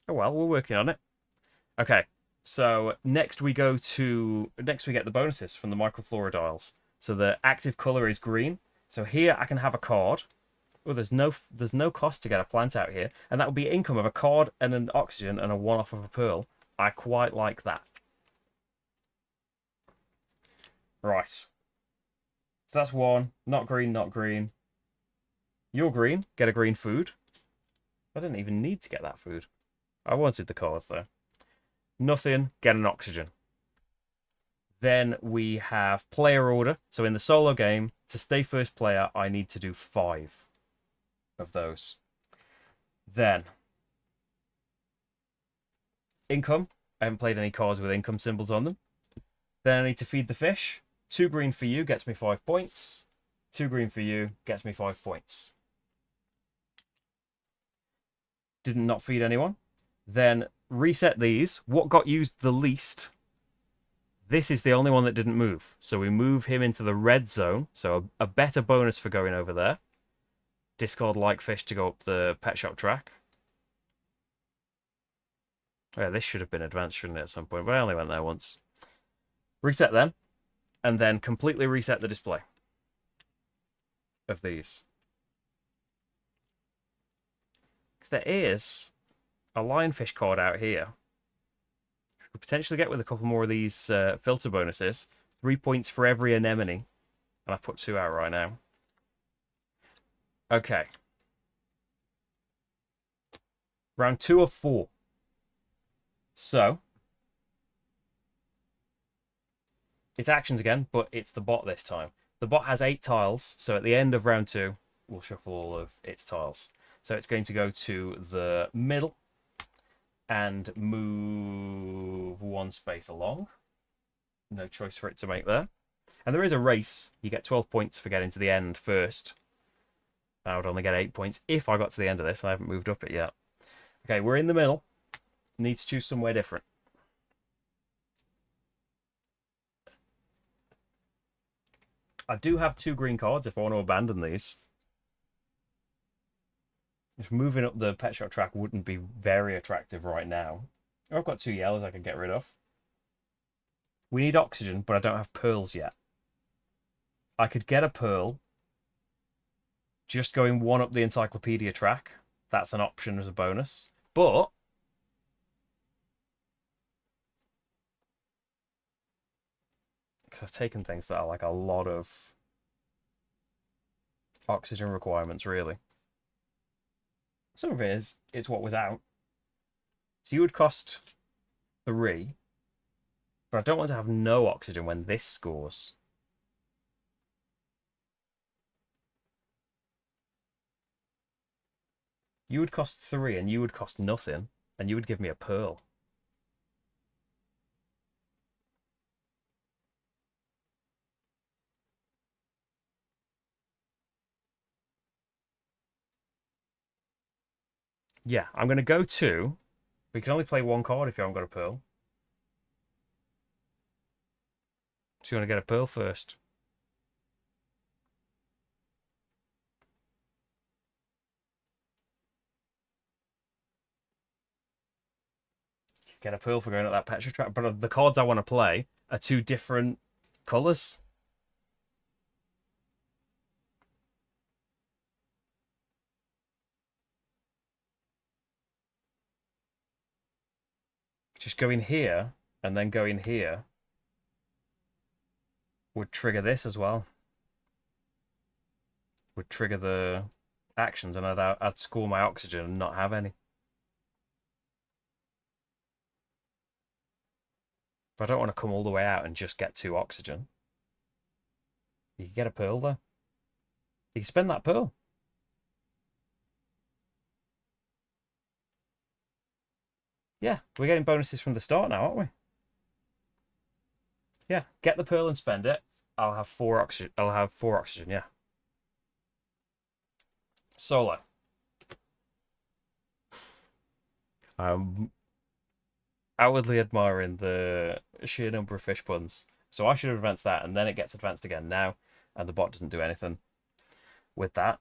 Oh, well, we're working on it. Okay, so next we get the bonuses from the microflora dials. So the active color is green. So here I can have a card. Oh, there's no cost to get a plant out here, and that would be income of a card and an oxygen and a 1-off of a pearl. I quite like that. Right. So that's 1. Not green, not green. You're green. Get a green food. I didn't even need to get that food. I wanted the cards though. Nothing. Get an oxygen. Then we have player order. So in the solo game, to stay first player, I need to do 5 of those. Then income. I haven't played any cards with income symbols on them. Then I need to feed the fish. 2 green for you gets me 5 points. 2 green for you gets me 5 points. Did not feed anyone. Then reset these. What got used the least? This is the only one that didn't move. So we move him into the red zone. So a better bonus for going over there. Discard like fish to go up the pet shop track. Oh, yeah, this should have been advanced, shouldn't it, at some point? But I only went there once. Reset them. And then completely reset the display of these. Because there is a lionfish card out here. We could potentially get with a couple more of these filter bonuses. 3 points for every anemone. And I've put 2 out right now. Okay. Round 2 of 4. So, it's actions again, but it's the bot this time. The bot has 8 tiles, so at the end of round 2, we'll shuffle all of its tiles. So it's going to go to the middle and move 1 space along. No choice for it to make there. And there is a race. You get 12 points for getting to the end first. I would only get 8 points if I got to the end of this. I haven't moved up it yet. Okay, we're in the middle. Need to choose somewhere different. I do have 2 green cards if I want to abandon these. Just moving up the pet shop track wouldn't be very attractive right now. Oh, I've got 2 yellows I could get rid of. We need oxygen, but I don't have pearls yet. I could get a pearl just going 1 up the encyclopedia track. That's an option as a bonus. But because I've taken things that are like a lot of oxygen requirements, really. Some of it is, it's what was out. So you would cost 3. But I don't want to have no oxygen when this scores. You would cost 3 and you would cost nothing. And you would give me a pearl. Yeah, I'm going to go 2. We can only play 1 card if you haven't got a pearl. So you want to get a pearl first. Get a pearl for going at that Petra trap. But the cards I want to play are two different colours. Just going here and then going here would trigger this as well. Would trigger the actions, and I'd score my oxygen and not have any. But I don't want to come all the way out and just get 2 oxygen. You can get a pearl there. You can spend that pearl. Yeah, we're getting bonuses from the start now, aren't we? Yeah, get the pearl and spend it. I'll have 4 oxygen. I'll have 4 oxygen, yeah. Solo. I'm outwardly admiring the sheer number of fish puns. So I should have advanced that, and then it gets advanced again now, and the bot doesn't do anything with that.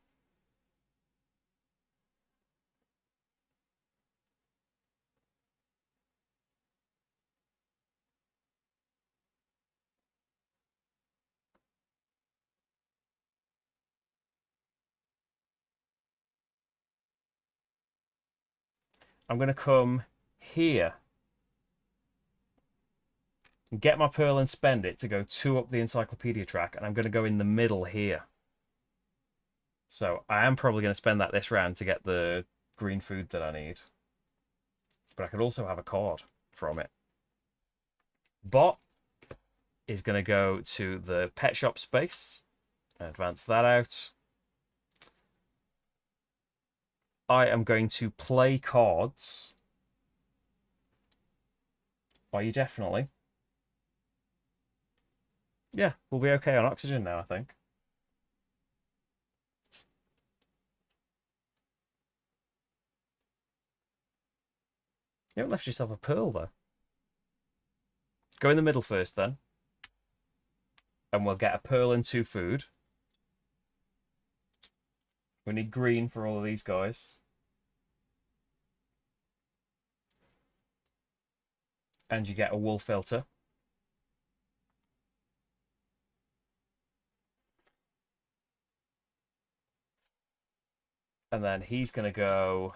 I'm going to come here and get my pearl and spend it to go 2 up the encyclopedia track, and I'm going to go in the middle here. So I am probably going to spend that this round to get the green food that I need. But I could also have a card from it. Bot is going to go to the pet shop space. Advance that out. I am going to play cards. Are you definitely? Yeah, we'll be okay on oxygen now, I think. You haven't left yourself a pearl, though. Go in the middle first, then. And we'll get a pearl and 2 food. We need green for all of these guys. And you get a wool filter. And then he's going to go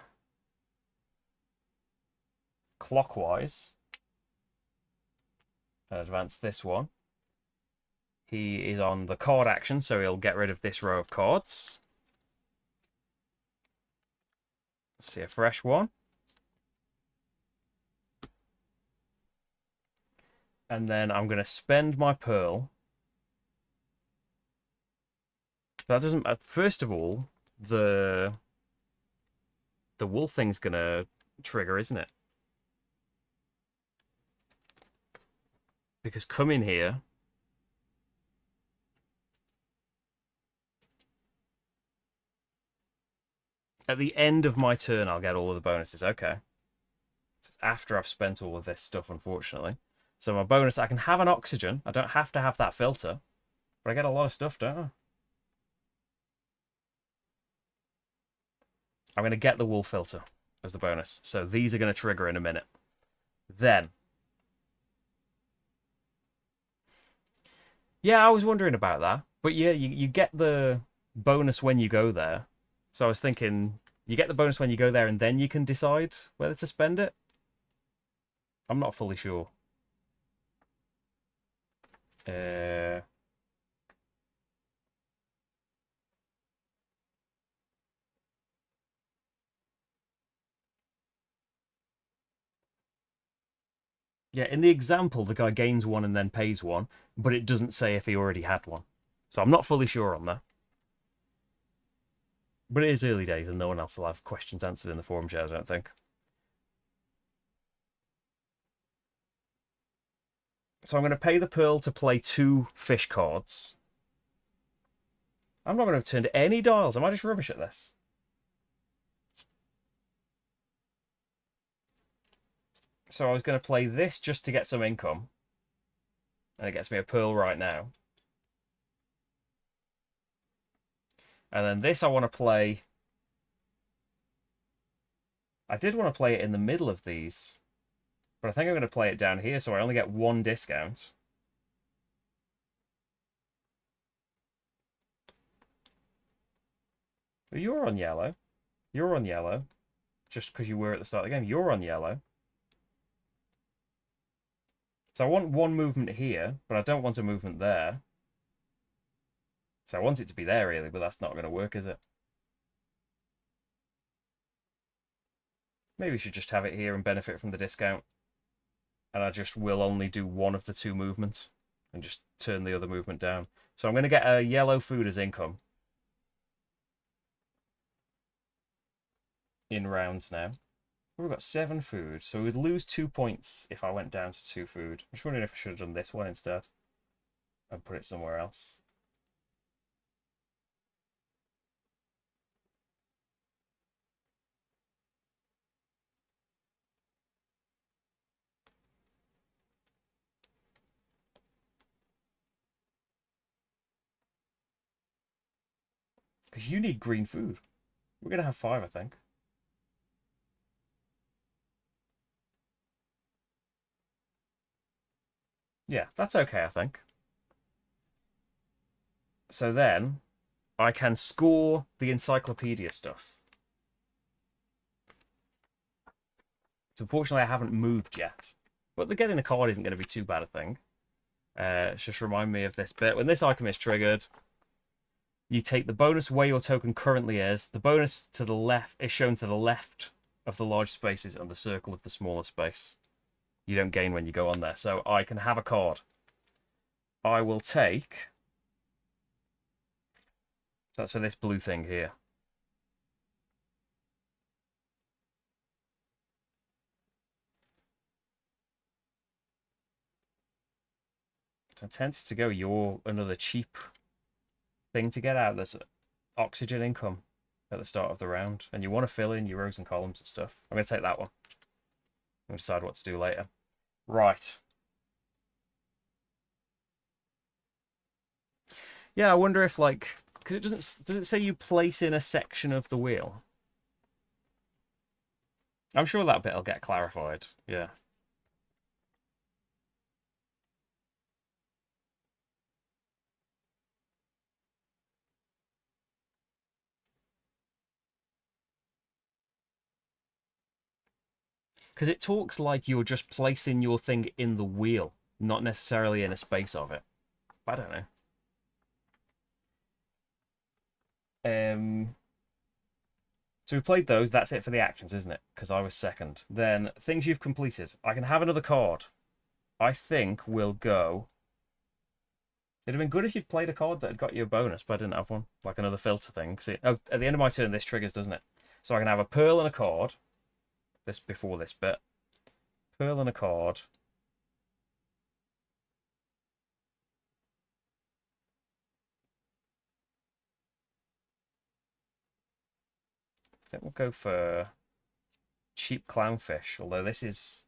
clockwise and advance this one. He is on the card action, so he'll get rid of this row of cards. Let's see, a fresh one. And then I'm going to spend my pearl. That doesn't... First of all, the wool thing's going to trigger, isn't it? Because come in here. At the end of my turn, I'll get all of the bonuses. Okay. So it's after I've spent all of this stuff, unfortunately. So my bonus, I can have an oxygen. I don't have to have that filter. But I get a lot of stuff, don't I? I'm going to get the wool filter as the bonus. So these are going to trigger in a minute. Then. Yeah, I was wondering about that. But yeah, you get the bonus when you go there. So I was thinking, you get the bonus when you go there and then you can decide whether to spend it. I'm not fully sure. Yeah, in the example, the guy gains 1 and then pays 1, but it doesn't say if he already had 1. So I'm not fully sure on that. But it is early days and no one else will have questions answered in the forum chat, I don't think. So I'm going to pay the pearl to play 2 fish cards. I'm not going to have turned any dials. Am I just rubbish at this? So I was going to play this just to get some income. And it gets me a pearl right now. And then this I want to play. I did want to play it in the middle of these. But I think I'm going to play it down here so I only get one discount. But you're on yellow. You're on yellow. Just because you were at the start of the game. You're on yellow. So I want one movement here, but I don't want a movement there. So I want it to be there, really, but that's not going to work, is it? Maybe we should just have it here and benefit from the discount. And I just will only do one of the two movements and just turn the other movement down. So I'm going to get a yellow food as income in rounds now. We've got 7 food, so we'd lose 2 points if I went down to 2 food. I'm just wondering if I should have done this one instead and put it somewhere else. Because you need green food. We're going to have 5, I think. Yeah, that's okay, I think. So then I can score the encyclopedia stuff. So unfortunately, I haven't moved yet. But the getting a card isn't going to be too bad a thing. Just remind me of this bit. When this icon is triggered, you take the bonus where your token currently is. The bonus to the left is shown to the left of the large spaces and the circle of the smaller space. You don't gain when you go on there. So I can have a card. I will take... That's for this blue thing here. So I'm tempted to go, you're another cheap thing to get out. There's oxygen income at the start of the round. And you want to fill in your rows and columns and stuff. I'm going to take that one. I'm going to decide what to do later. Right. Yeah, I wonder if, like... Because it doesn't... Does it say you place in a section of the wheel? I'm sure that bit will get clarified. Yeah. Because it talks like you're just placing your thing in the wheel, not necessarily in a space of it. I don't know. So we played those. That's it for the actions, isn't it? Because I was second. Then things you've completed. I can have another card. I think we'll go... It'd have been good if you'd played a card that had got you a bonus, but I didn't have one. Like another filter thing. See, oh, at the end of my turn, this triggers, doesn't it? So I can have a pearl and a card. This before this bit. Pearl and a card. I think we'll go for cheap clownfish, although this is...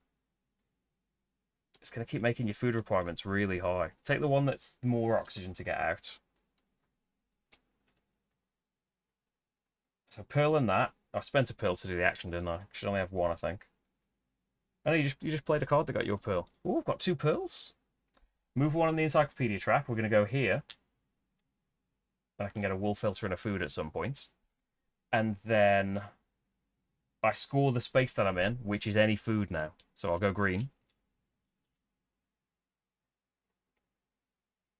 It's going to keep making your food requirements really high. Take the one that's more oxygen to get out. So pearl and that. I spent a pearl to do the action, didn't I? Should only have one, I think. Oh, no, you just played a card that got you a pearl. Oh, I've got 2 pearls. Move one on the encyclopedia track. We're going to go here. And I can get a wool filter and a food at some point. And then I score the space that I'm in, which is any food now. So I'll go green.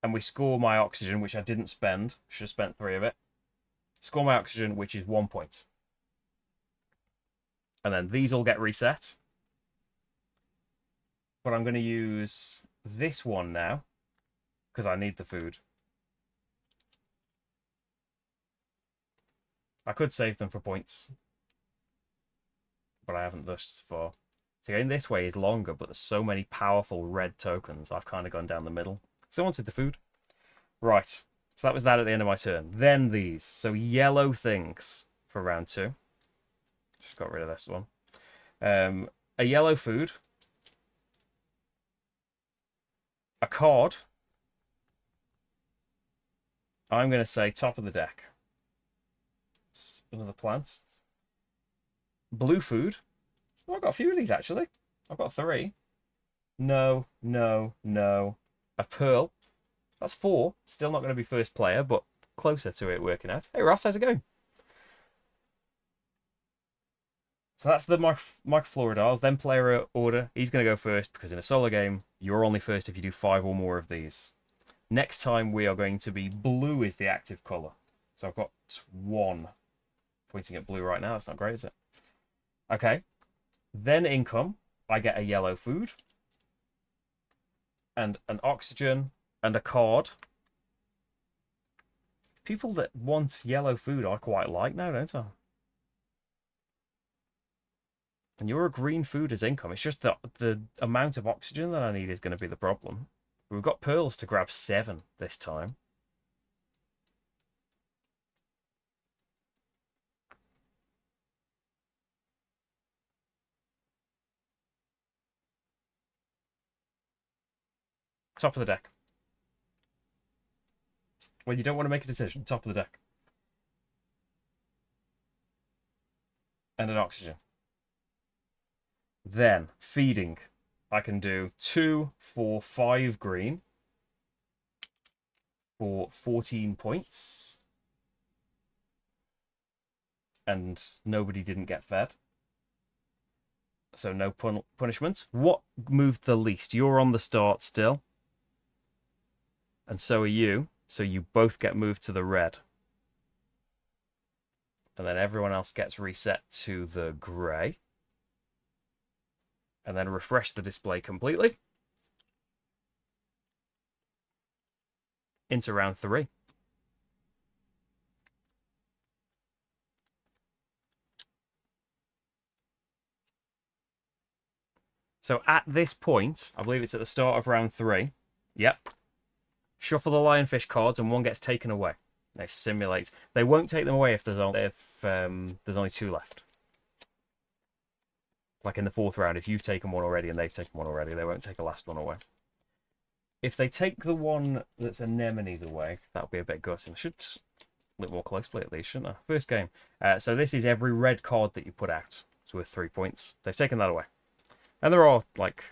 And we score my oxygen, which I didn't spend. Should have spent 3 of it. Score my oxygen, which is 1 point. And then these all get reset. But I'm going to use this one now, because I need the food. I could save them for points, but I haven't thus far. So going this way is longer, but there's so many powerful red tokens, I've kind of gone down the middle. So I wanted the food. Right, so that was that at the end of my turn. Then these, so yellow things for round 2. Just got rid of this one. A yellow food. A card. I'm going to say top of the deck. Another plant. Blue food. Oh, I've got a few of these, actually. I've got 3. No, no, no. A pearl. That's 4. Still not going to be first player, but closer to it working out. Hey, Ross, how's it going? So that's the Microfloridals. Then player order. He's going to go first because in a solo game, you're only first if you do 5 or more of these. Next time, we are going to be blue is the active colour. So I've got 1 pointing at blue right now. That's not great, is it? Okay. Then income. I get a yellow food. And an oxygen. And a card. People that want yellow food I quite like now, don't I? And you're a green food as income. It's just that the amount of oxygen that I need is going to be the problem. We've got pearls to grab 7 this time. Top of the deck. When you don't want to make a decision, top of the deck. And an oxygen. Then, feeding. I can do 2, 4, 5 green for 14 points. And nobody didn't get fed. So no punishment. What moved the least? You're on the start still. And so are you. So you both get moved to the red. And then everyone else gets reset to the grey. And then refresh the display completely. Into round 3. So at this point, I believe it's at the start of round 3. Yep. Shuffle the lionfish cards and one gets taken away. They simulate. They won't take them away if there's only 2 left. Like in the 4th round, if you've taken one already and they've taken one already, they won't take the last one away. If they take the one that's anemones away, that'll be a bit gutting. I should look more closely at these, shouldn't I? First game. So this is every red card that you put out. It's worth 3 points. They've taken that away. And there are, like,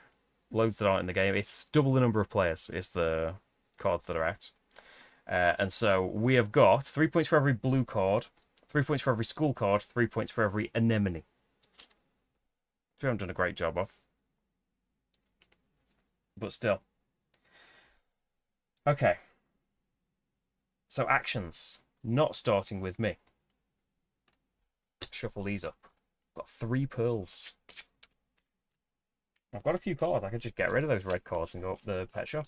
loads that aren't in the game. It's double the number of players is the cards that are out. And so we have got 3 points for every blue card, 3 points for every school card, 3 points for every anemone. Which we haven't done a great job of. But still. Okay. So actions. Not starting with me. Shuffle these up. Got 3 pearls. I've got a few cards. I can just get rid of those red cards and go up the pet shop.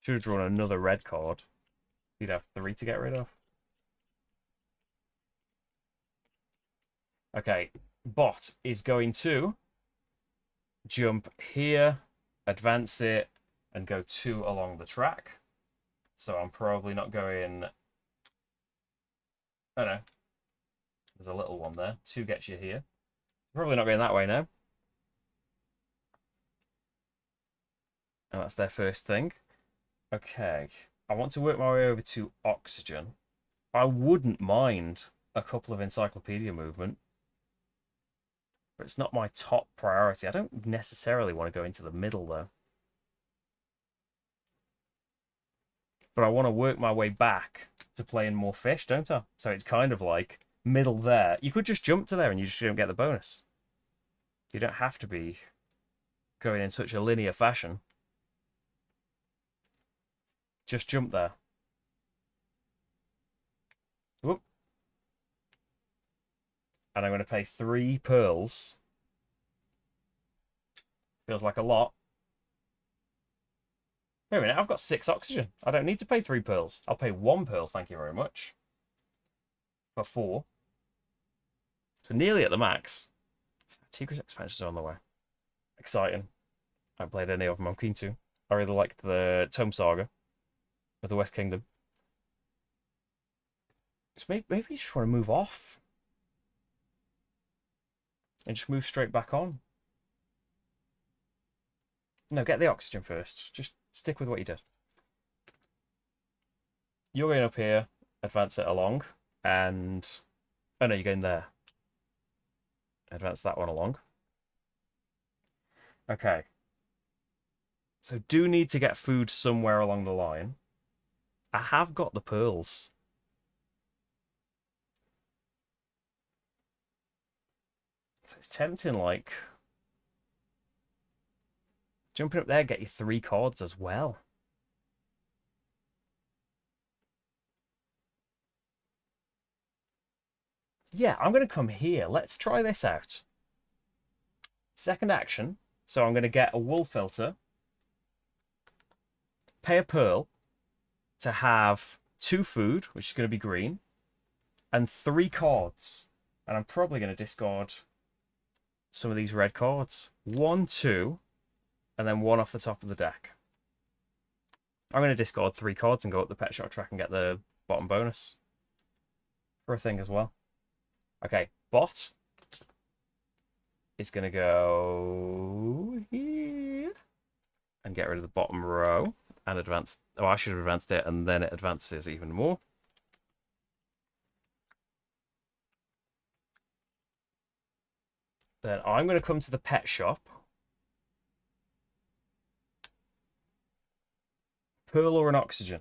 Should have drawn another red card. You'd have 3 to get rid of. Okay, bot is going to jump here, advance it, and go 2 along the track. So I'm probably not going... Oh no. There's a little one there. 2 gets you here. Probably not going that way now. And that's their first thing. Okay. I want to work my way over to oxygen. I wouldn't mind a couple of encyclopedia movement. But it's not my top priority. I don't necessarily want to go into the middle, though. But I want to work my way back to playing more fish, don't I? So it's kind of like middle there. You could just jump to there and you just don't get the bonus. You don't have to be going in such a linear fashion. Just jump there. Whoop. And I'm going to pay 3 pearls. Feels like a lot. Wait a minute, I've got 6 oxygen. I don't need to pay 3 pearls. I'll pay 1 pearl, thank you very much. For 4. So nearly at the max. Tigris expansions are on the way. Exciting. I haven't played any of them. I'm keen to. I really liked the Tome Saga of the West Kingdom. So maybe you just want to move off. And just move straight back on. No, get the oxygen first. Just stick with what you did. You're going up here, advance it along, and Oh no, you're going there. Advance that one along. Okay. So do need to get food somewhere along the line. I have got the pearls. So it's tempting, like, jumping up there, get you 3 cards as well. Yeah, I'm going to come here. Let's try this out. Second action. So I'm going to get a wool filter, pay a pearl to have 2 food, which is going to be green, and 3 cards. And I'm probably going to discard some of these red cards. 1, 2, and then 1 off the top of the deck. I'm going to discard 3 cards and go up the pet shop track and get the bottom bonus for a thing as well. Okay, bot is going to go here and get rid of the bottom row and advance. Oh, I should have advanced it, and then it advances even more. Then I'm going to come to the pet shop. Pearl or an oxygen?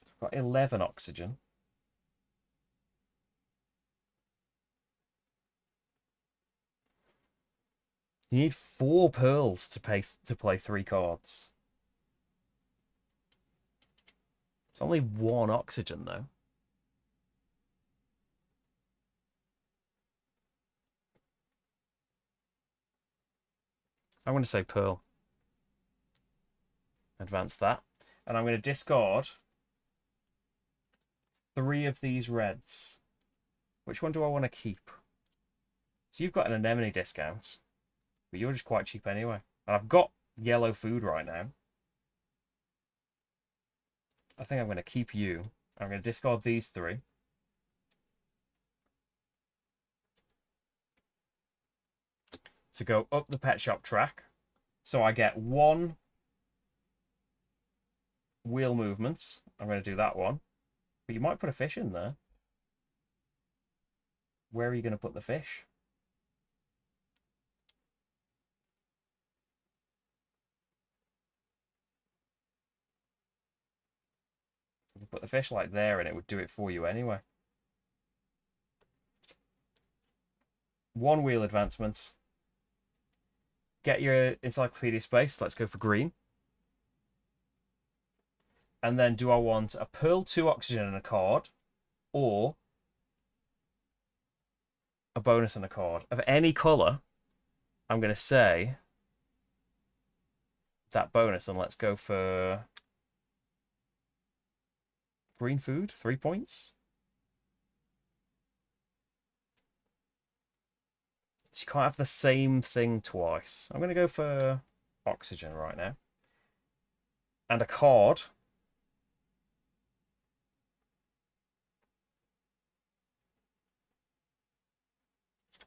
I've got 11 oxygen. You need 4 pearls to play 3 cards. It's only 1 oxygen though. I'm going to say pearl. Advance that. And I'm going to discard 3 of these reds. Which one do I want to keep? So you've got an anemone discount, but you're just quite cheap anyway. And I've got yellow food right now. I think I'm going to keep you. I'm going to discard these 3. To go up the pet shop track. So I get 1 wheel movement. I'm going to do that one. But you might put a fish in there. Where are you going to put the fish? You put the fish like there and it would do it for you anyway. 1 wheel advancement. Get your encyclopedia space. Let's go for green. And then do I want a pearl, 2 oxygen and a card, or a bonus and a card of any colour? I'm going to say that bonus, and let's go for green food, 3 points. So you can't have the same thing twice. I'm going to go for oxygen right now. And a card.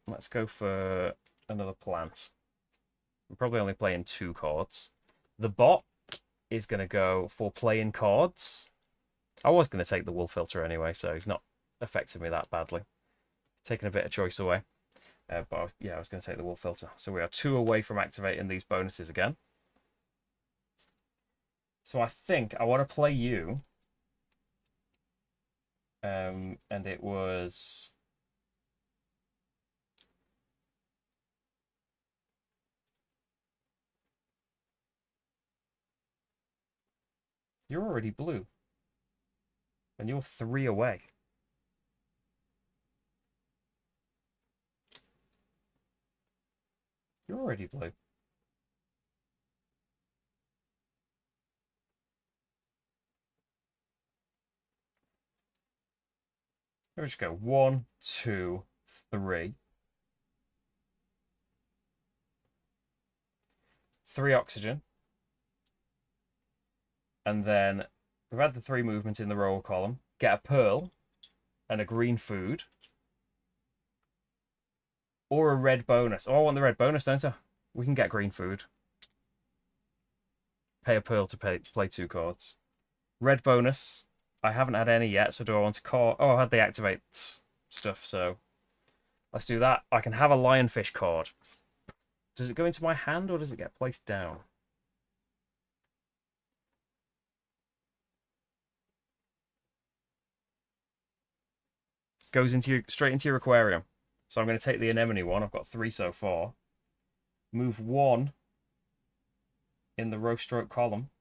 Let's go for another plant. I'm probably only playing 2 cards. The bot is going to go for playing cards. I was going to take the wool filter anyway, so he's not affected me that badly. Taking a bit of choice away. But yeah, I was going to take the wool filter. So we are 2 away from activating these bonuses again. So I think I want to play you. And it was... You're already blue. And you're 3 away. You're already blue. Let's just go 1, 2, 3. 3 oxygen. And then we've had the 3 movement in the roll column. Get a pearl and a green food. Or a red bonus. Oh, I want the red bonus, don't I? We can get green food. Pay a pearl to play 2 cards. Red bonus. I haven't had any yet, so do I want to call? Oh, I had the activate stuff, so let's do that. I can have a lionfish card. Does it go into my hand or does it get placed down? Goes into straight into your aquarium. So I'm going to take the anemone one. I've got 3 so far. Move 1 in the row stroke column.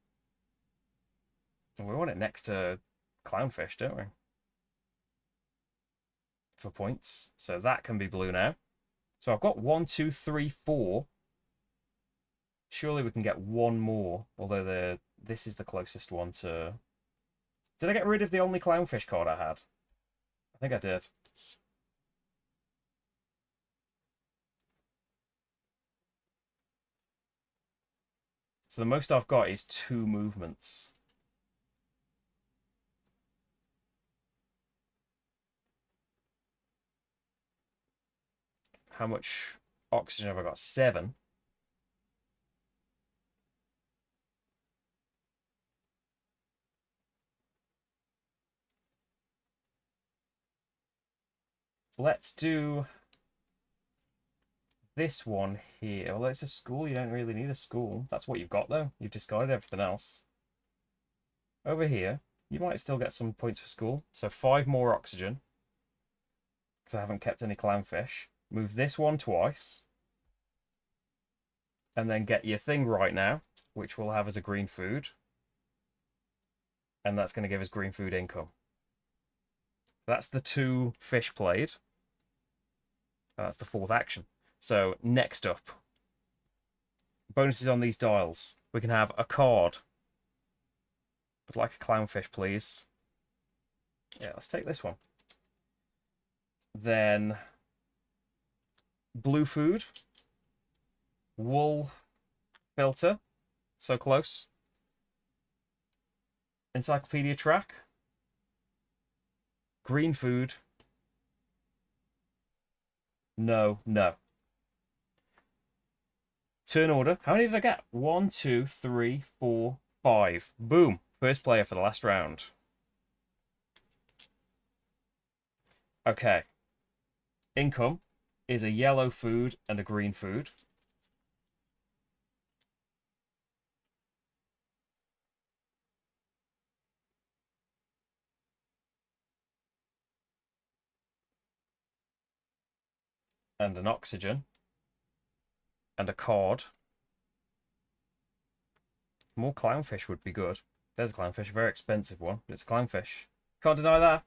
And we want it next to clownfish, don't we? For points. So that can be blue now. So I've got 1, 2, 3, 4. Surely we can get 1 more. Although this is the closest one to... Did I get rid of the only clownfish card I had? I think I did. So the most I've got is 2 movements. How much oxygen have I got? 7. Let's do this one here. Well, it's a school. You don't really need a school. That's what you've got, though. You've discarded everything else. Over here, you might still get some points for school. So 5 more oxygen. Because I haven't kept any clownfish. Move this one twice. And then get your thing right now, which we'll have as a green food. And that's going to give us green food income. That's the 2 fish played. That's the 4th action. So next up, bonuses on these dials. We can have a card. I'd like a clownfish, please. Yeah, let's take this one. Then blue food. Wool filter. So close. Encyclopedia track. Green food. No. Turn order. How many did I get? 1, 2, 3, 4, 5. Boom. First player for the last round. Okay. Income is a yellow food and a green food. And an oxygen. And a card. More clownfish would be good. There's a clownfish, a very expensive one, but it's a clownfish. Can't deny that.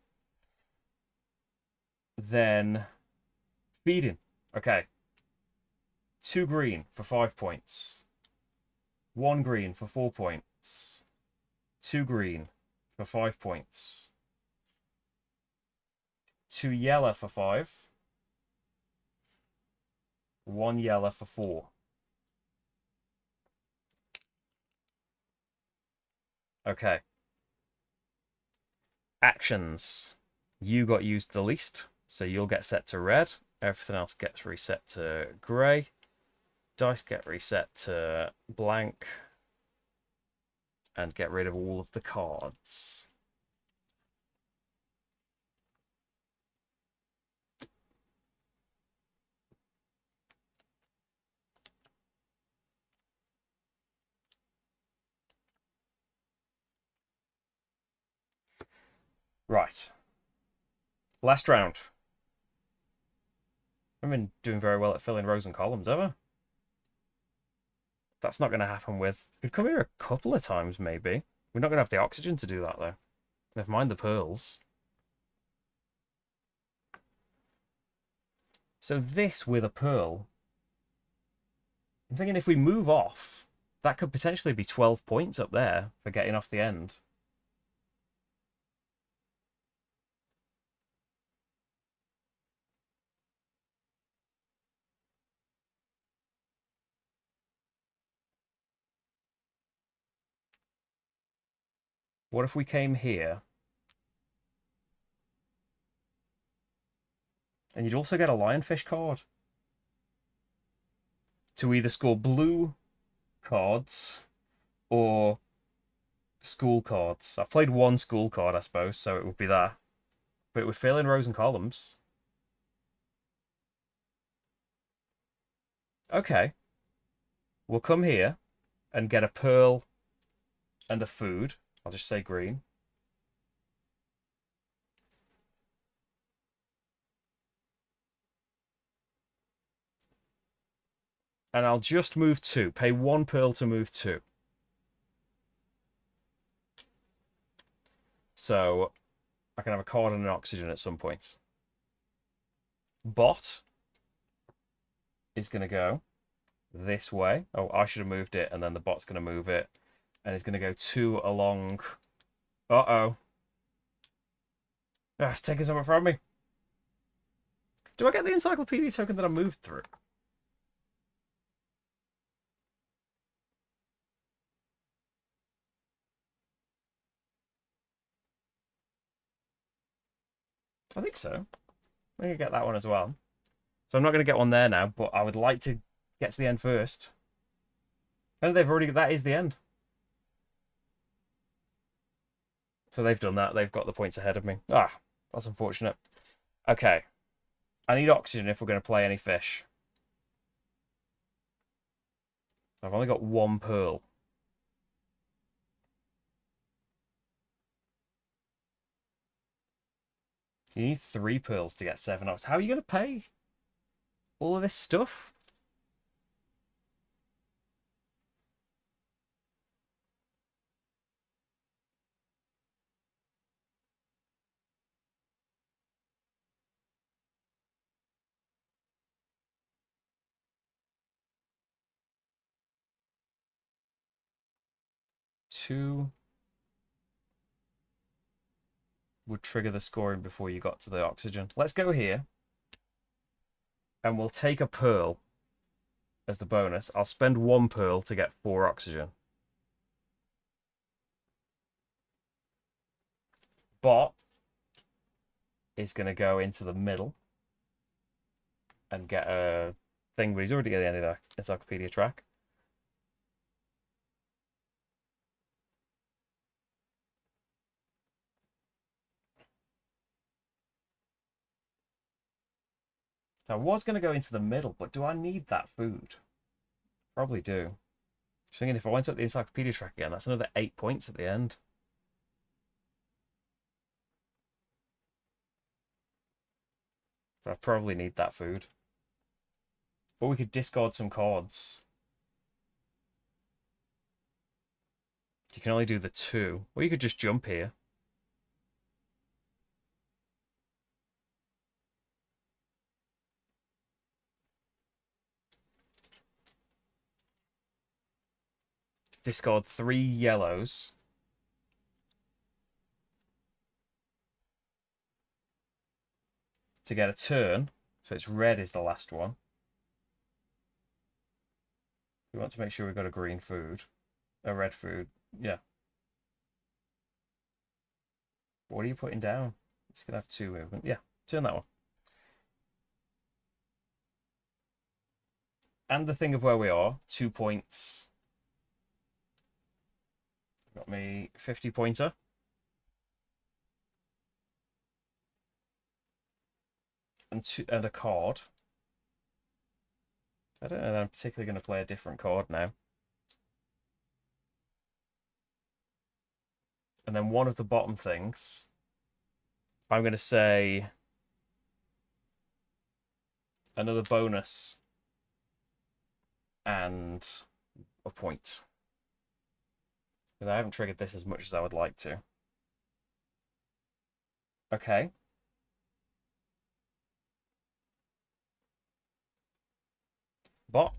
Then feeding. Okay. 2 green for 5 points. 1 green for 4 points. 2 green for 5 points. 2 yellow for 5. 1 yellow for 4. Okay. Actions. You got used the least, so you'll get set to red. Everything else gets reset to grey. Dice get reset to blank. And get rid of all of the cards. Right. Last round. I've been doing very well at filling rows and columns ever. That's not going to happen with... We'd come here a couple of times, maybe. We're not going to have the oxygen to do that, though. Never mind the pearls. So this with a pearl... I'm thinking if we move off, that could potentially be 12 points up there for getting off the end. What if we came here? And you'd also get a lionfish card. To either score blue cards or School cards. I've played one school card, I suppose, so it would be that. But it would fill in rows and columns. Okay. We'll come here and get a pearl and a food. I'll just say green. And I'll just move 2. Pay 1 pearl to move 2. So I can have a card and an oxygen at some point. Bot is going to go this way. Oh, I should have moved it, and then the bot's going to move it. And it's going to go 2 along. Uh-oh. Ah, it's taking something from me. Do I get the encyclopedia token that I moved through? I think so. I'm going to get that one as well. So I'm not going to get one there now, but I would like to get to the end first. And they've already... That is the end. So they've done that. They've got the points ahead of me. Ah, that's unfortunate. Okay. I need oxygen if we're going to play any fish. I've only got 1 pearl. You need 3 pearls to get 7 ox. How are you going to pay all of this stuff? Two would trigger the scoring before you got to the oxygen. Let's go here. And we'll take a pearl as the bonus. I'll spend 1 pearl to get 4 oxygen. Bot is going to go into the middle and get a thing, but he's already at the end of the encyclopedia track. So I was going to go into the middle, but do I need that food? Probably do. Just thinking if I went up the encyclopedia track again, that's another 8 points at the end. But I probably need that food. Or we could discard some cards. You can only do the 2. Or you could just jump here. Discard 3 yellows. To get a turn. So it's red is the last one. We want to make sure we've got a green food. A red food. Yeah. What are you putting down? It's going to have 2 movement. Yeah, turn that one. And the thing of where we are, 2 points. Got me 50 pointer. And a card. I don't know that I'm particularly going to play a different card now. And then one of the bottom things, I'm going to say another bonus and a point. Because I haven't triggered this as much as I would like to. Okay. Bot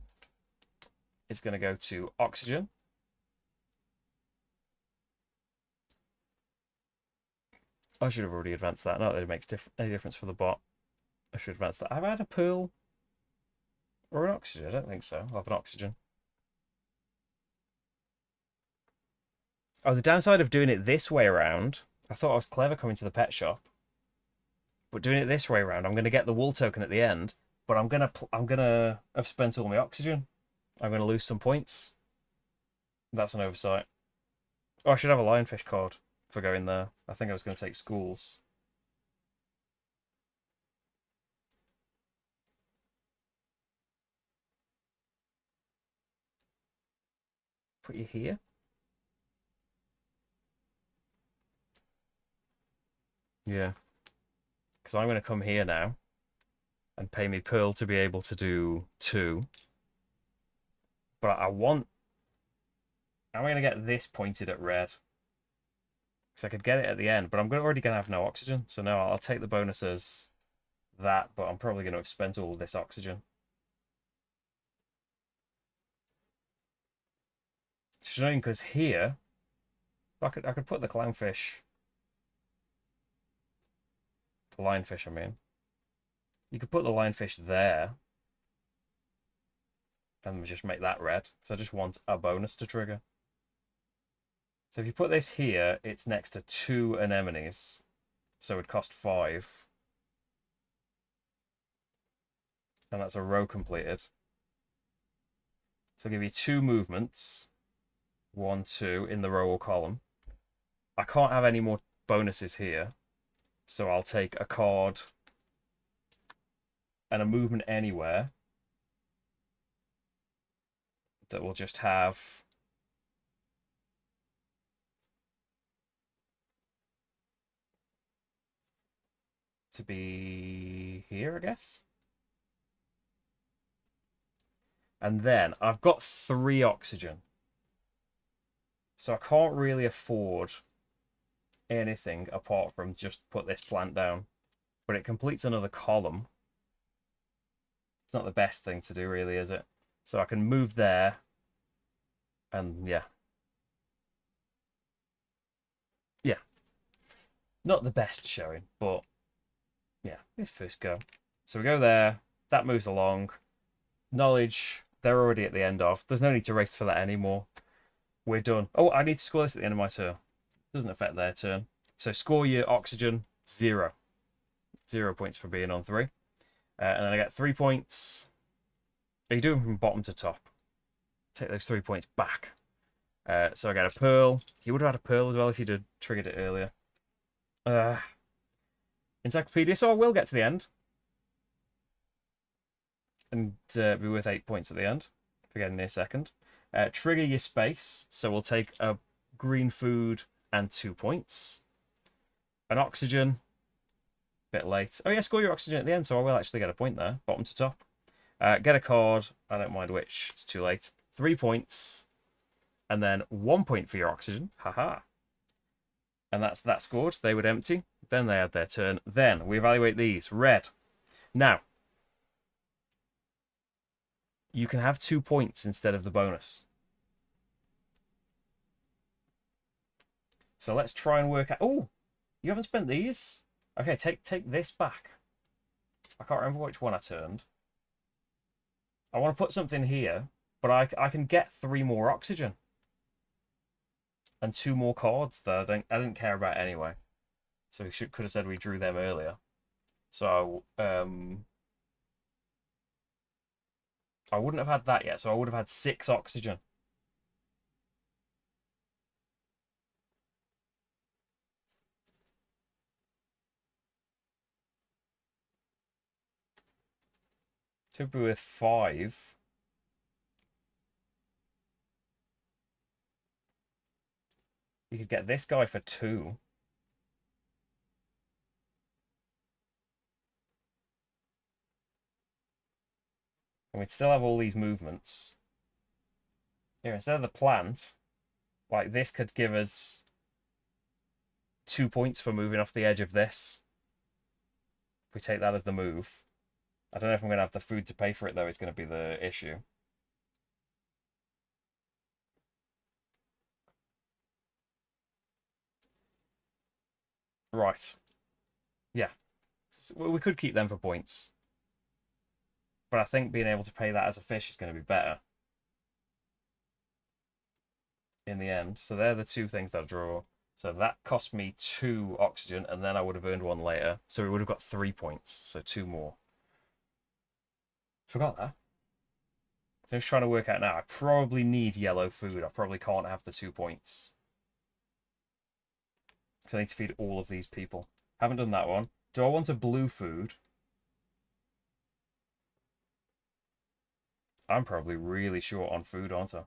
is going to go to oxygen. I should have already advanced that. Not that it makes any difference for the bot. I should advance that. Have I had a pearl or an oxygen? I don't think so. I'll have an oxygen. Oh, the downside of doing it this way around, I thought I was clever coming to the pet shop. But doing it this way around, I'm going to get the wool token at the end, but I'm gonna have spent all my oxygen. I'm going to lose some points. That's an oversight. Oh, I should have a lionfish card for going there. I think I was going to take schools. Put you here. Yeah. Because I'm going to come here now and pay me Pearl to be able to do 2. But I want... I'm going to get this pointed at red. Because I could get it at the end, but I'm already going to have no oxygen. So no, I'll take the bonus as that, but I'm probably going to have spent all this oxygen. It's annoying because here, I could put the clownfish... The lionfish, I mean. You could put the lionfish there and just make that red. So I just want a bonus to trigger. So if you put this here, it's next to 2 anemones. So it would cost 5. And that's a row completed. So I'll give you 2 movements. 1, 2 in the row or column. I can't have any more bonuses here. So I'll take a card and a movement anywhere that will just have to be here, I guess. And then I've got 3 oxygen. So I can't really afford anything apart from just put this plant down. But it completes another column. It's not the best thing to do, really, is it? So I can move there. And yeah. Yeah. Not the best showing, but yeah, it's first go. So we go there. That moves along. Knowledge, they're already at the end of. There's no need to race for that anymore. We're done. Oh, I need to score this at the end of my turn. Doesn't affect their turn. So score your oxygen, 0. 0 points for being on 3. And then I get 3 points. Are you doing from bottom to top? Take those 3 points back. So I get a pearl. You would have had a pearl as well if you'd have triggered it earlier. Encyclopedia, so I will get to the end. And be worth 8 points at the end. For getting near second. Trigger your space. So we'll take a green food and 2 points. An oxygen. Bit late. Oh yeah, score your oxygen at the end, so I will actually get a point there. Bottom to top. Get a card. I don't mind which. It's too late. 3 points. And then 1 point for your oxygen. Haha. And that's that scored. They would empty. Then they had their turn. Then we evaluate these. Red. Now, you can have 2 points instead of the bonus. So let's try and work out... Oh, you haven't spent these? Okay, take this back. I can't remember which one I turned. I want to put something here, but I can get 3 more oxygen. And 2 more cards that I didn't care about anyway. So we could have said we drew them earlier. So I wouldn't have had that yet, so I would have had 6 oxygen. To be with 5. You could get this guy for 2. And we'd still have all these movements. Here, instead of the plant, like this could give us 2 points for moving off the edge of this. If we take that as the move. I don't know if I'm going to have the food to pay for it, though, is going to be the issue. Right. Yeah. We could keep them for points. But I think being able to pay that as a fish is going to be better. In the end. So they're the 2 things that I draw. So that cost me 2 oxygen, and then I would have earned 1 later. So we would have got 3 points. So 2 more. Forgot that. So I'm just trying to work out now. I probably need yellow food. I probably can't have the 2 points. So I need to feed all of these people. Haven't done that one. Do I want a blue food? I'm probably really short on food, aren't I?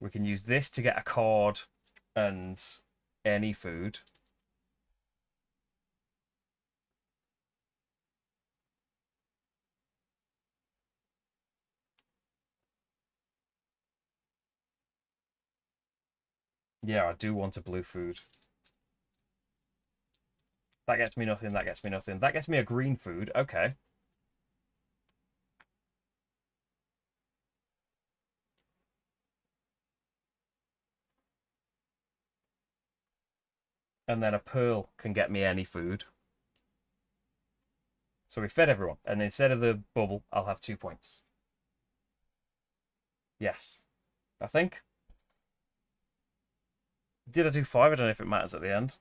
We can use this to get a card and any food. Yeah, I do want a blue food. That gets me nothing, that gets me nothing. That gets me a green food. Okay. And then a pearl can get me any food. So we fed everyone. And instead of the bubble, I'll have 2 points. Yes. I think. Did I do 5? I don't know if it matters at the end.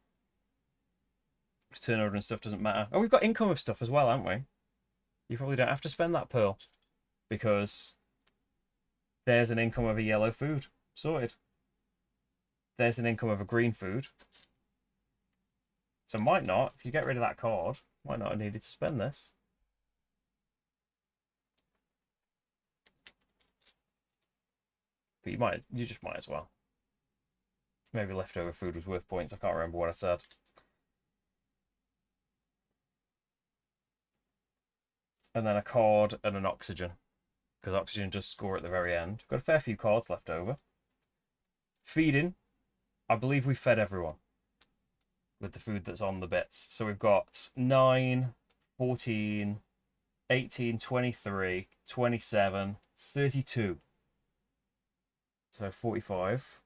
Because turnover and stuff doesn't matter. Oh, we've got income of stuff as well, haven't we? You probably don't have to spend that pearl. Because there's an income of a yellow food. Sorted. There's an income of a green food. So might not, if you get rid of that card, might not have needed to spend this. But you just might as well. Maybe leftover food was worth points. I can't remember what I said. And then a card and an oxygen. Because oxygen does score at the very end. Got a fair few cards left over. Feeding. I believe we fed everyone with the food that's on the bits. So we've got 9, 14, 18, 23, 27, 32. So 45.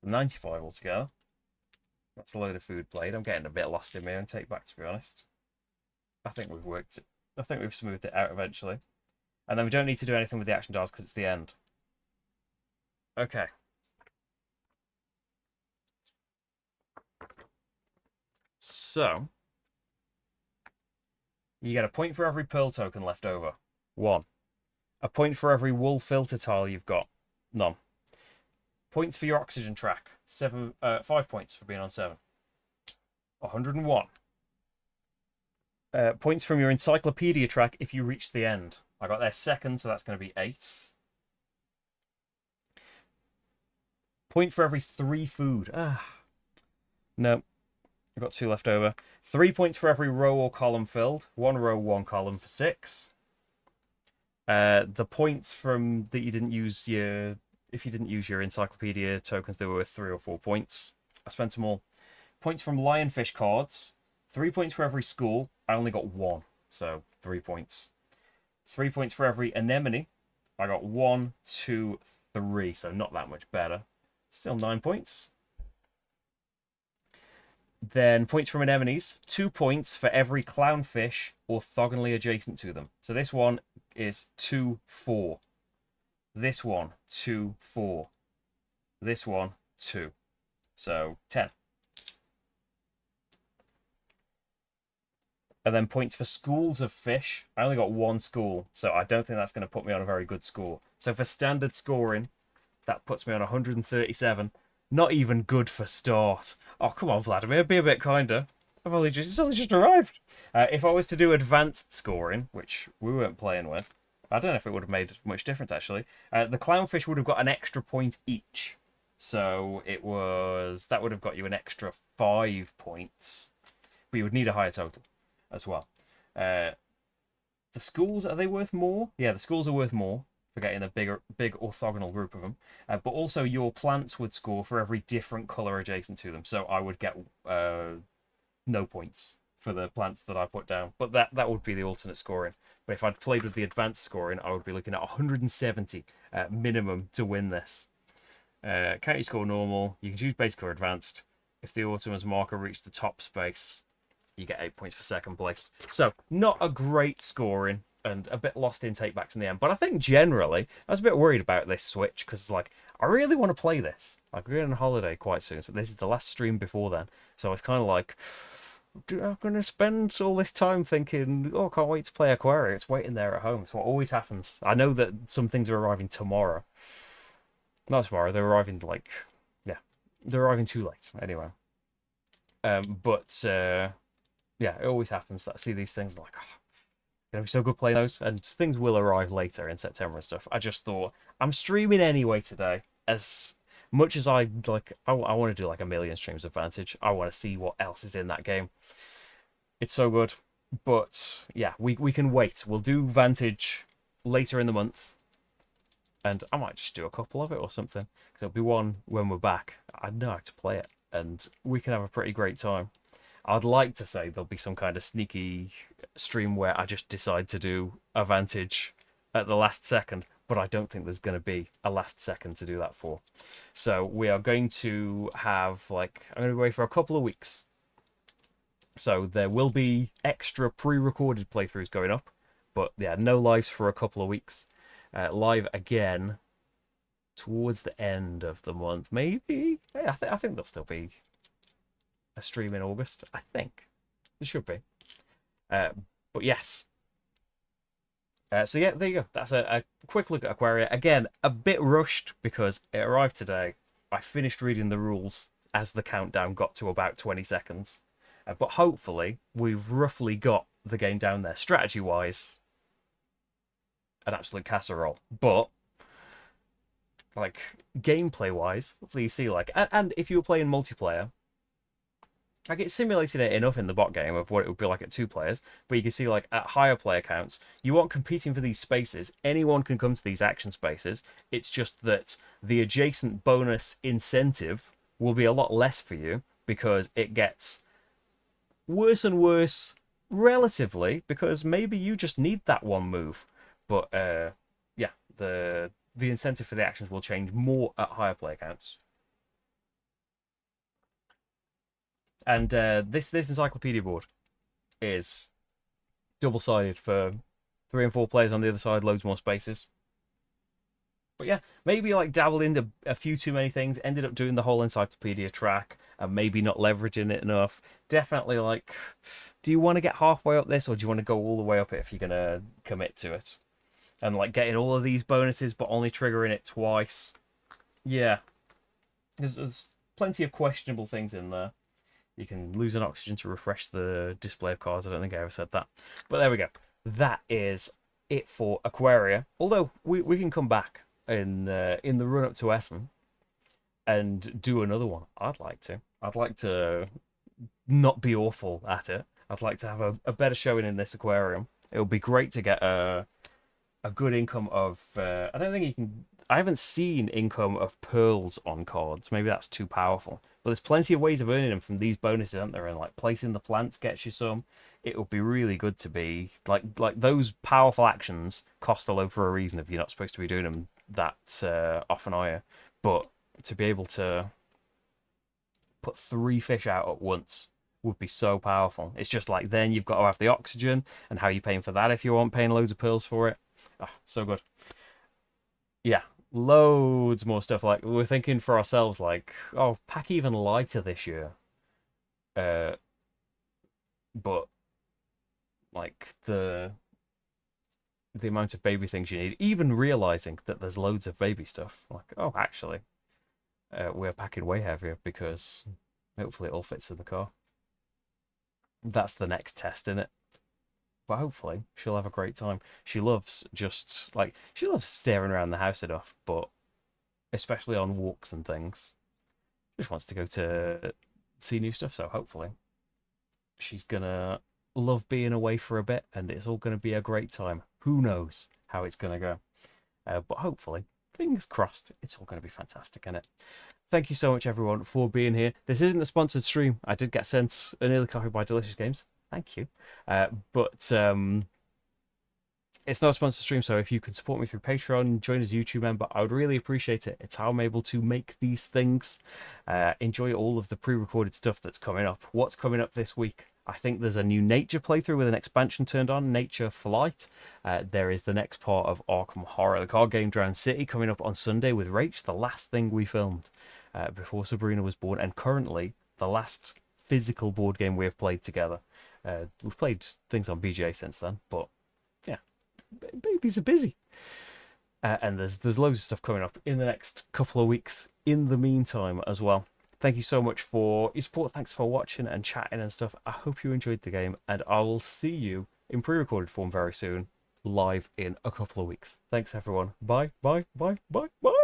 95 altogether. That's a load of food played. I'm getting a bit lost in my own take back, to be honest. I think we've worked it. I think we've smoothed it out eventually. And then we don't need to do anything with the action dials because it's the end. Okay. So, you get a point for every pearl token left over. 1. A point for every wool filter tile you've got. None. Points for your oxygen track. 5 points for being on 7. 101. Points from your encyclopedia track if you reach the end. I got there second, so that's going to be 8. Point for every 3 food. No. I've got 2 left over. 3 points for every row or column filled. 1 row, 1 column for 6. The points from that you didn't use your... If you didn't use your encyclopedia tokens, they were worth 3 or 4 points. I spent them all. Points from lionfish cards. 3 points for every school. I only got 1, so 3 points. 3 points for every anemone. I got 1, 2, 3, so not that much better. Still 9 points. Then points from anemones. 2 points for every clownfish orthogonally adjacent to them. So this one is 2, 4. This one, 2, 4. This one, 2. So 10. And then points for schools of fish. I only got 1 school, so I don't think that's going to put me on a very good score. So for standard scoring, that puts me on 137. Not even good for start. Oh, come on, Vladimir, be a bit kinder. It's only just arrived. If I was to do advanced scoring, which we weren't playing with, I don't know if it would have made much difference, actually. The clownfish would have got an extra point each. So that would have got you an extra 5 points. But you would need a higher total as well. The schools, are they worth more? Yeah, the schools are worth more for getting a big orthogonal group of them. But also your plants would score for every different colour adjacent to them. So I would get no points for the plants that I put down. But that would be the alternate scoring. But if I'd played with the advanced scoring, I would be looking at 170 minimum to win this. Can't you score normal? You can choose basic or advanced. If the Autumn's marker reached the top space, you get 8 points for second place. So, not a great scoring, and a bit lost in takebacks in the end. But I think generally, I was a bit worried about this switch, because like, I really want to play this. Like, we're going on holiday quite soon, so this is the last stream before then. So it's kind of like, I'm going to spend all this time thinking, oh, I can't wait to play Aquaria. It's waiting there at home. It's what always happens. I know that some things are arriving tomorrow. Not tomorrow, they're arriving, like, yeah, they're arriving too late anyway. But yeah, it always happens that I see these things like, oh, it's gonna be so good playing those, and things will arrive later in September and stuff. I just thought I'm streaming anyway today. As much as I like, I want to do like a million streams of Vantage. I want to see what else is in that game. It's so good. But yeah, we can wait. We'll do Vantage later in the month, and I might just do a couple of it or something, because it'll be one when we're back. I know how to play it, and we can have a pretty great time. I'd like to say there'll be some kind of sneaky stream where I just decide to do a Vantage at the last second, but I don't think there's going to be a last second to do that for. So we are going to have, like, I'm going to be away for a couple of weeks. So there will be extra pre-recorded playthroughs going up, but yeah, no lives for a couple of weeks. Live again towards the end of the month, maybe. Yeah, I think there'll still be a stream in August. I think there should be. But yes. So yeah, there you go. That's a quick look at Aquaria. Again, a bit rushed because it arrived today. I finished reading the rules as the countdown got to about 20 seconds. But hopefully, we've roughly got the game down there. Strategy-wise, an absolute casserole. But, like, gameplay-wise, hopefully you see, like... And if you were playing multiplayer, like, it simulated it enough in the bot game of what it would be like at 2 players, but you can see, like, at higher player counts, you aren't competing for these spaces. Anyone can come to these action spaces. It's just that the adjacent bonus incentive will be a lot less for you, because it gets worse and worse relatively, because maybe you just need that one move. But yeah, the incentive for the actions will change more at higher player counts. And this encyclopedia board is double-sided for 3 and 4 players on the other side, loads more spaces. But yeah, maybe like dabbled into a few too many things, ended up doing the whole encyclopedia track and maybe not leveraging it enough. Definitely, like, do you want to get halfway up this, or do you want to go all the way up it if you're going to commit to it? And like getting all of these bonuses but only triggering it twice. Yeah, there's plenty of questionable things in there. You can lose an oxygen to refresh the display of cards. I don't think I ever said that. But there we go. That is it for Aquaria. Although we can come back in the run up to Essen and do another one. I'd like to. I'd like to not be awful at it. I'd like to have a better showing in this Aquarium. It would be great to get a good income of... I don't think you can... I haven't seen income of pearls on cards. Maybe that's too powerful. But there's plenty of ways of earning them from these bonuses, aren't there? And like placing the plants gets you some. It would be really good to be... Like those powerful actions cost a load for a reason if you're not supposed to be doing them that often, are you? But to be able to put 3 fish out at once would be so powerful. It's just like then you've got to have the oxygen, and how are you paying for that if you aren't paying loads of pearls for it? Oh, so good. Yeah, loads more stuff. Like, we're thinking for ourselves, like, oh, pack even lighter this year. But like the amount of baby things you need, even realizing that there's loads of baby stuff. Like, oh, actually, we're packing way heavier because hopefully it all fits in the car. That's the next test, in it. But hopefully she'll have a great time. She loves she loves staring around the house enough, but especially on walks and things, she just wants to go to see new stuff. So hopefully she's gonna love being away for a bit, and it's all gonna be a great time. Who knows how it's gonna go? But hopefully, fingers crossed, it's all gonna be fantastic, innit? Thank you so much, everyone, for being here. This isn't a sponsored stream. I did get sent an early copy by Delicious Games. Thank you. But it's not a sponsored stream, so if you can support me through Patreon, join as a YouTube member, I would really appreciate it. It's how I'm able to make these things. Enjoy all of the pre-recorded stuff that's coming up. What's coming up this week? I think there's a new Nature playthrough with an expansion turned on, Nature Flight. There is the next part of Arkham Horror, the card game Drowned City, coming up on Sunday with Rach, the last thing we filmed before Sabrina was born, and currently the last physical board game we have played together. We've played things on BGA since then, but yeah, babies are busy. And there's loads of stuff coming up in the next couple of weeks in the meantime as well. Thank you so much for your support. Thanks for watching and chatting and stuff. I hope you enjoyed the game, and I will see you in pre-recorded form very soon, live in a couple of weeks. Thanks, everyone. Bye, bye, bye, bye, bye.